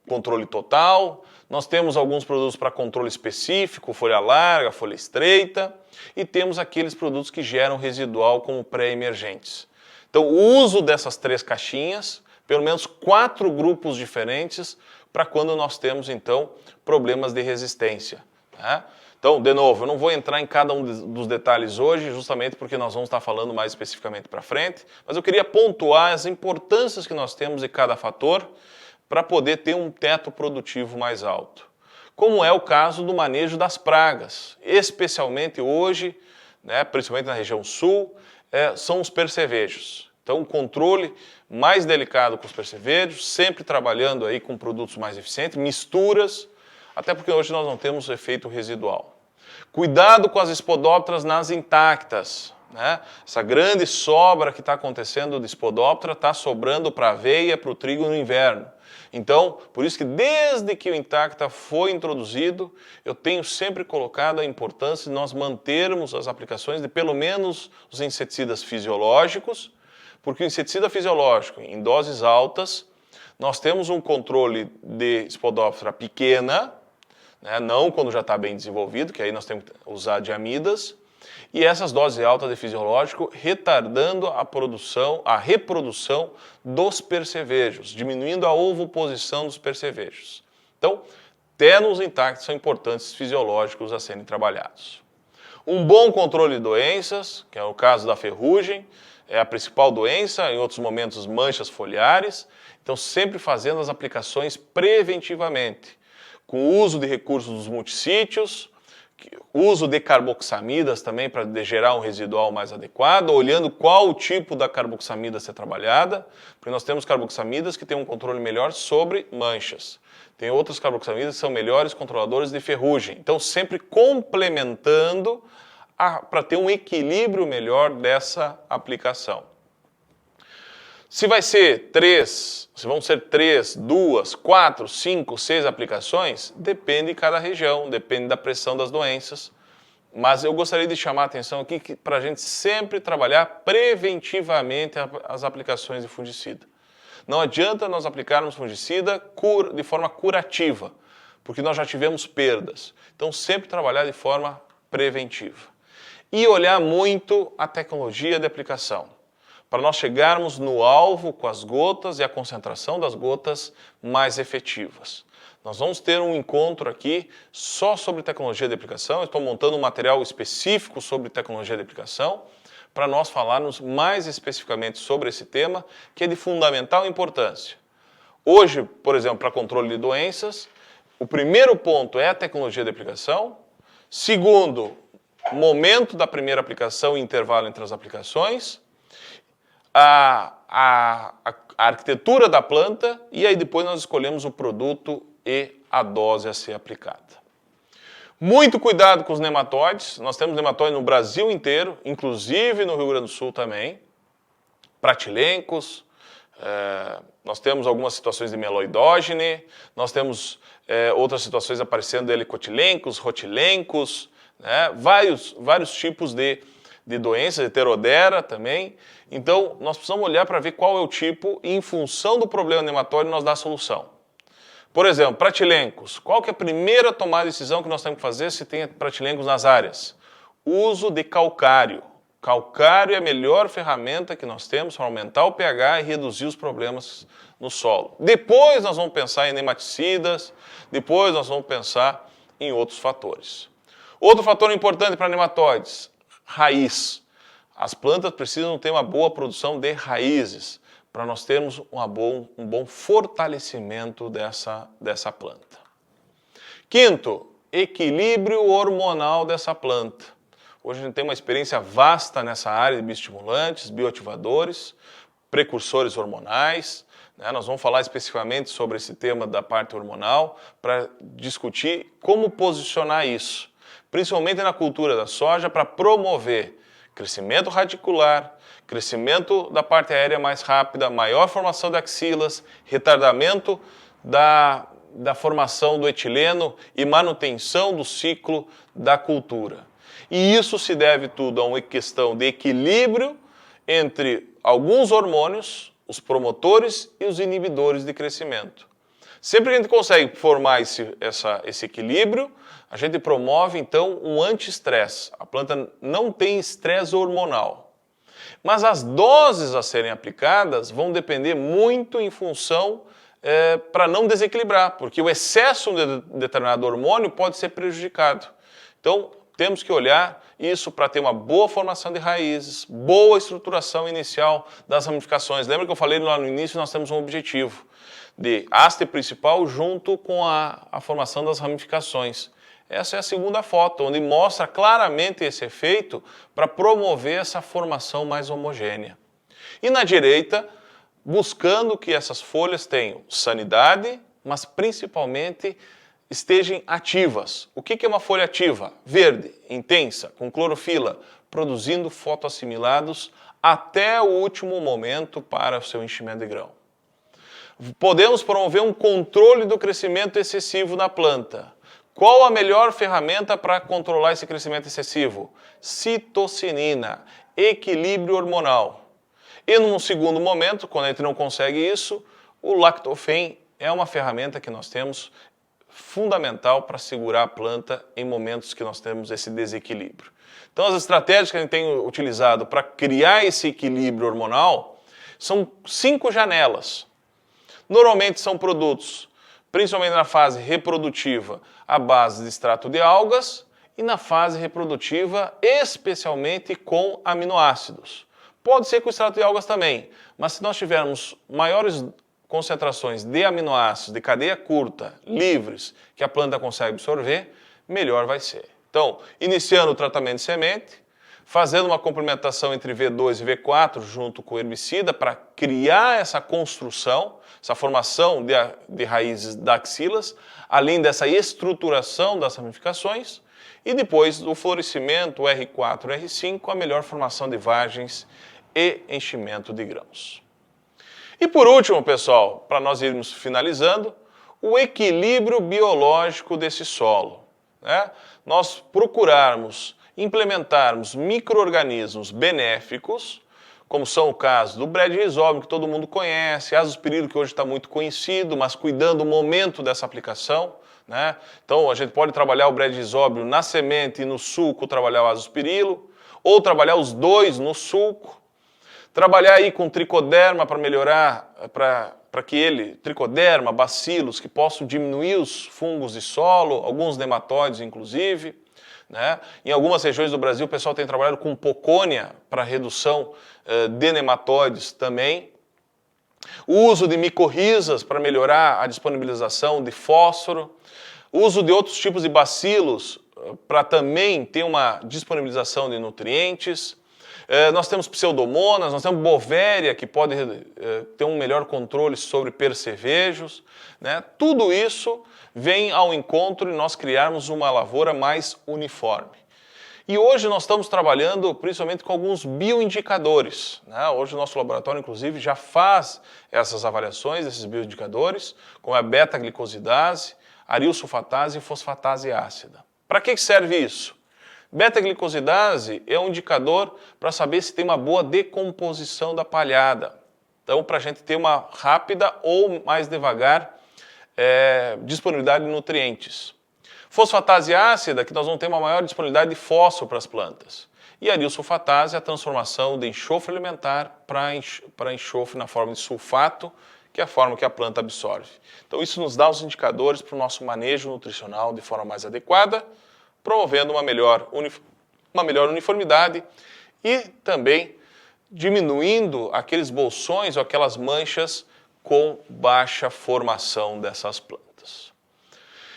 controle total, nós temos alguns produtos para controle específico, folha larga, folha estreita, e temos aqueles produtos que geram residual como pré-emergentes. Então, o uso dessas 3 caixinhas, pelo menos 4 grupos diferentes, para quando nós temos, então, problemas de resistência, né? Então, de novo, eu não vou entrar em cada um dos detalhes hoje, justamente porque nós vamos estar falando mais especificamente para frente, mas eu queria pontuar as importâncias que nós temos de cada fator para poder ter um teto produtivo mais alto. Como é o caso do manejo das pragas, especialmente hoje, né, principalmente na região sul, são os percevejos. Então, o controle mais delicado com os percevejos, sempre trabalhando aí com produtos mais eficientes, misturas, até porque hoje nós não temos efeito residual. Cuidado com as espodópteras nas intactas, né? Essa grande sobra que está acontecendo de espodóptera está sobrando para a aveia, para o trigo no inverno. Então, por isso que desde que o Intacta foi introduzido, eu tenho sempre colocado a importância de nós mantermos as aplicações de pelo menos os inseticidas fisiológicos, porque o inseticida fisiológico, em doses altas, nós temos um controle de espodóptera pequena, né, não quando já está bem desenvolvido, que aí nós temos que usar diamidas, e essas doses altas de fisiológico retardando a reprodução dos percevejos, diminuindo a ovoposição dos percevejos. Então, até nos intactos são importantes fisiológicos a serem trabalhados. Um bom controle de doenças, que é o caso da ferrugem, é a principal doença, em outros momentos manchas foliares, então sempre fazendo as aplicações preventivamente, com o uso de recursos dos multissítios, uso de carboxamidas também para gerar um residual mais adequado, olhando qual o tipo da carboxamida a ser trabalhada, porque nós temos carboxamidas que têm um controle melhor sobre manchas. Tem outras carboxamidas que são melhores controladores de ferrugem. Então, sempre complementando para ter um equilíbrio melhor dessa aplicação. Se vão ser 3, 2, 4, 5, 6 aplicações, depende de cada região, depende da pressão das doenças. Mas eu gostaria de chamar a atenção aqui para a gente sempre trabalhar preventivamente as aplicações de fungicida. Não adianta nós aplicarmos fungicida de forma curativa, porque nós já tivemos perdas. Então, sempre trabalhar de forma preventiva. E olhar muito a tecnologia de aplicação, para nós chegarmos no alvo com as gotas e a concentração das gotas mais efetivas. Nós vamos ter um encontro aqui só sobre tecnologia de aplicação. Eu estou montando um material específico sobre tecnologia de aplicação para nós falarmos mais especificamente sobre esse tema, que é de fundamental importância. Hoje, por exemplo, para controle de doenças, o primeiro ponto é a tecnologia de aplicação. Segundo, momento da primeira aplicação e intervalo entre as aplicações. A arquitetura da planta e aí depois nós escolhemos o produto e a dose a ser aplicada. Muito cuidado com os nematóides. Nós temos nematóides no Brasil inteiro, inclusive no Rio Grande do Sul também. Pratilencos, Nós temos algumas situações de meloidógene, nós temos outras situações aparecendo de helicotilencos, rotilencos, né? Vários tipos de doenças, heterodera também. Então, nós precisamos olhar para ver qual é o tipo e, em função do problema nematóide, nós dar a solução. Por exemplo, pratilencos. Qual que é a primeira tomada de decisão que nós temos que fazer se tem pratilencos nas áreas? Uso de calcário. Calcário é a melhor ferramenta que nós temos para aumentar o pH e reduzir os problemas no solo. Depois nós vamos pensar em nematicidas, depois nós vamos pensar em outros fatores. Outro fator importante para nematóides, raiz. As plantas precisam ter uma boa produção de raízes para nós termos um bom fortalecimento dessa planta. Quinto, equilíbrio hormonal dessa planta. Hoje a gente tem uma experiência vasta nessa área de bioestimulantes, bioativadores, precursores hormonais, né? Nós vamos falar especificamente sobre esse tema da parte hormonal para discutir como posicionar isso, principalmente na cultura da soja, para promover crescimento radicular, crescimento da parte aérea mais rápida, maior formação de axilas, retardamento da formação do etileno e manutenção do ciclo da cultura. E isso se deve tudo a uma questão de equilíbrio entre alguns hormônios, os promotores e os inibidores de crescimento. Sempre que a gente consegue formar esse equilíbrio, a gente promove, então, um anti-estresse. A planta não tem estresse hormonal. Mas as doses a serem aplicadas vão depender muito em função para não desequilibrar, porque o excesso de determinado hormônio pode ser prejudicado. Então, temos que olhar isso para ter uma boa formação de raízes, boa estruturação inicial das ramificações. Lembra que eu falei lá no início, nós temos um objetivo de haste principal junto com a formação das ramificações. Essa é a segunda foto, onde mostra claramente esse efeito para promover essa formação mais homogênea. E na direita, buscando que essas folhas tenham sanidade, mas principalmente estejam ativas. O que é uma folha ativa? Verde, intensa, com clorofila, produzindo fotoassimilados até o último momento para o seu enchimento de grão. Podemos promover um controle do crescimento excessivo na planta. Qual a melhor ferramenta para controlar esse crescimento excessivo? Citocinina, equilíbrio hormonal. E num segundo momento, quando a gente não consegue isso, o lactofen é uma ferramenta que nós temos fundamental para segurar a planta em momentos que nós temos esse desequilíbrio. Então, as estratégias que a gente tem utilizado para criar esse equilíbrio hormonal são 5 janelas. Normalmente são produtos, principalmente na fase reprodutiva, à base de extrato de algas e na fase reprodutiva, especialmente com aminoácidos. Pode ser com extrato de algas também, mas se nós tivermos maiores concentrações de aminoácidos de cadeia curta, livres, que a planta consegue absorver, melhor vai ser. Então, iniciando o tratamento de semente, fazendo uma complementação entre V2 e V4 junto com o herbicida para criar essa construção, essa formação de raízes da axilas, além dessa estruturação das ramificações, e depois do florescimento R4 e R5, a melhor formação de vagens e enchimento de grãos. E por último, pessoal, para nós irmos finalizando, o equilíbrio biológico desse solo, né? Nós procurarmos implementarmos micro-organismos benéficos, como são o caso do Bradyrhizobio, que todo mundo conhece, Azospirilo, que hoje está muito conhecido, mas cuidando do momento dessa aplicação, né? Então, a gente pode trabalhar o Bradyrhizobio na semente e no sulco, trabalhar o Azospirilo, ou trabalhar os dois no sulco, trabalhar aí com tricoderma para melhorar, para que tricoderma, bacilos, que possam diminuir os fungos de solo, alguns nematóides inclusive, né? Em algumas regiões do Brasil o pessoal tem trabalhado com pocônia para redução de nematóides também. O uso de micorrizas para melhorar a disponibilização de fósforo. O uso de outros tipos de bacilos para também ter uma disponibilização de nutrientes. Nós temos pseudomonas, nós temos bovéria, que pode ter um melhor controle sobre percevejos, né? Tudo isso vem ao encontro de nós criarmos uma lavoura mais uniforme. E hoje nós estamos trabalhando principalmente com alguns bioindicadores, né? Hoje o nosso laboratório, inclusive, já faz essas avaliações, esses bioindicadores, como a beta-glicosidase, arilsulfatase e fosfatase ácida. Para que serve isso? Beta-glicosidase é um indicador para saber se tem uma boa decomposição da palhada. Então, para a gente ter uma rápida ou mais devagar disponibilidade de nutrientes. Fosfatase ácida, que nós vamos ter uma maior disponibilidade de fósforo para as plantas. E a arilsulfatase é a transformação de enxofre alimentar para enxofre na forma de sulfato, que é a forma que a planta absorve. Então isso nos dá os indicadores para o nosso manejo nutricional de forma mais adequada, promovendo uma melhor uniformidade e também diminuindo aqueles bolsões ou aquelas manchas com baixa formação dessas plantas.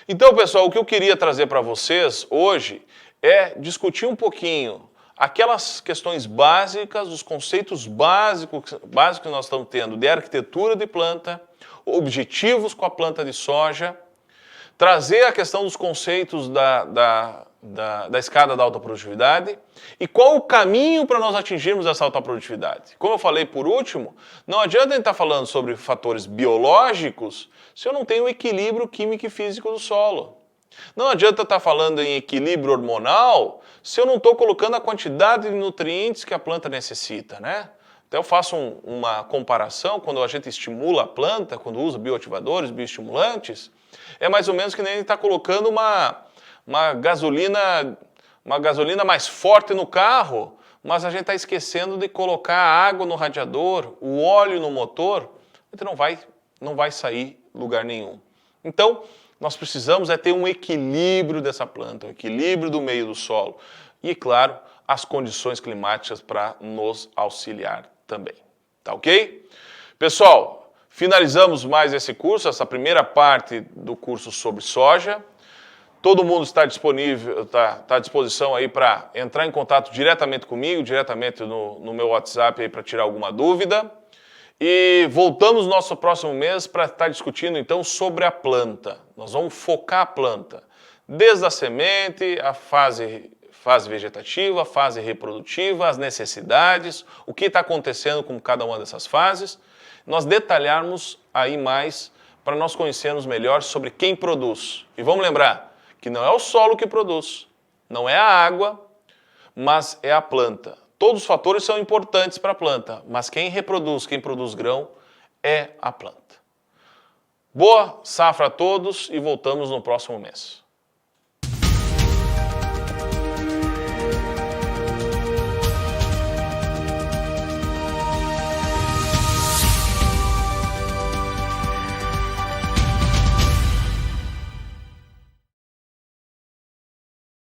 Então, pessoal, o que eu queria trazer para vocês hoje é discutir um pouquinho aquelas questões básicas, os conceitos básicos que nós estamos tendo de arquitetura de planta, objetivos com a planta de soja, trazer a questão dos conceitos da escada da alta produtividade e qual o caminho para nós atingirmos essa alta produtividade. Como eu falei por último, não adianta a gente estar falando sobre fatores biológicos se eu não tenho o equilíbrio químico e físico do solo. Não adianta estar falando em equilíbrio hormonal se eu não estou colocando a quantidade de nutrientes que a planta necessita, né? Até eu faço uma comparação, quando a gente estimula a planta, quando usa bioativadores, bioestimulantes, é mais ou menos que nem a gente está colocando uma gasolina mais forte no carro, mas a gente está esquecendo de colocar a água no radiador, o óleo no motor, a gente não vai sair lugar nenhum. Então, nós precisamos ter um equilíbrio dessa planta, um equilíbrio do meio do solo e, claro, as condições climáticas para nos auxiliar também. Tá ok? Pessoal, finalizamos mais esse curso, essa primeira parte do curso sobre soja. Todo mundo está disponível, está à disposição aí para entrar em contato diretamente comigo, diretamente no meu WhatsApp aí para tirar alguma dúvida. E voltamos no nosso próximo mês para estar discutindo então sobre a planta. Nós vamos focar a planta, desde a semente, a fase vegetativa, a fase reprodutiva, as necessidades, o que está acontecendo com cada uma dessas fases. Nós detalharmos aí mais para nós conhecermos melhor sobre quem produz. E vamos lembrar que não é o solo que produz, não é a água, mas é a planta. Todos os fatores são importantes para a planta, mas quem produz grão é a planta. Boa safra a todos e voltamos no próximo mês.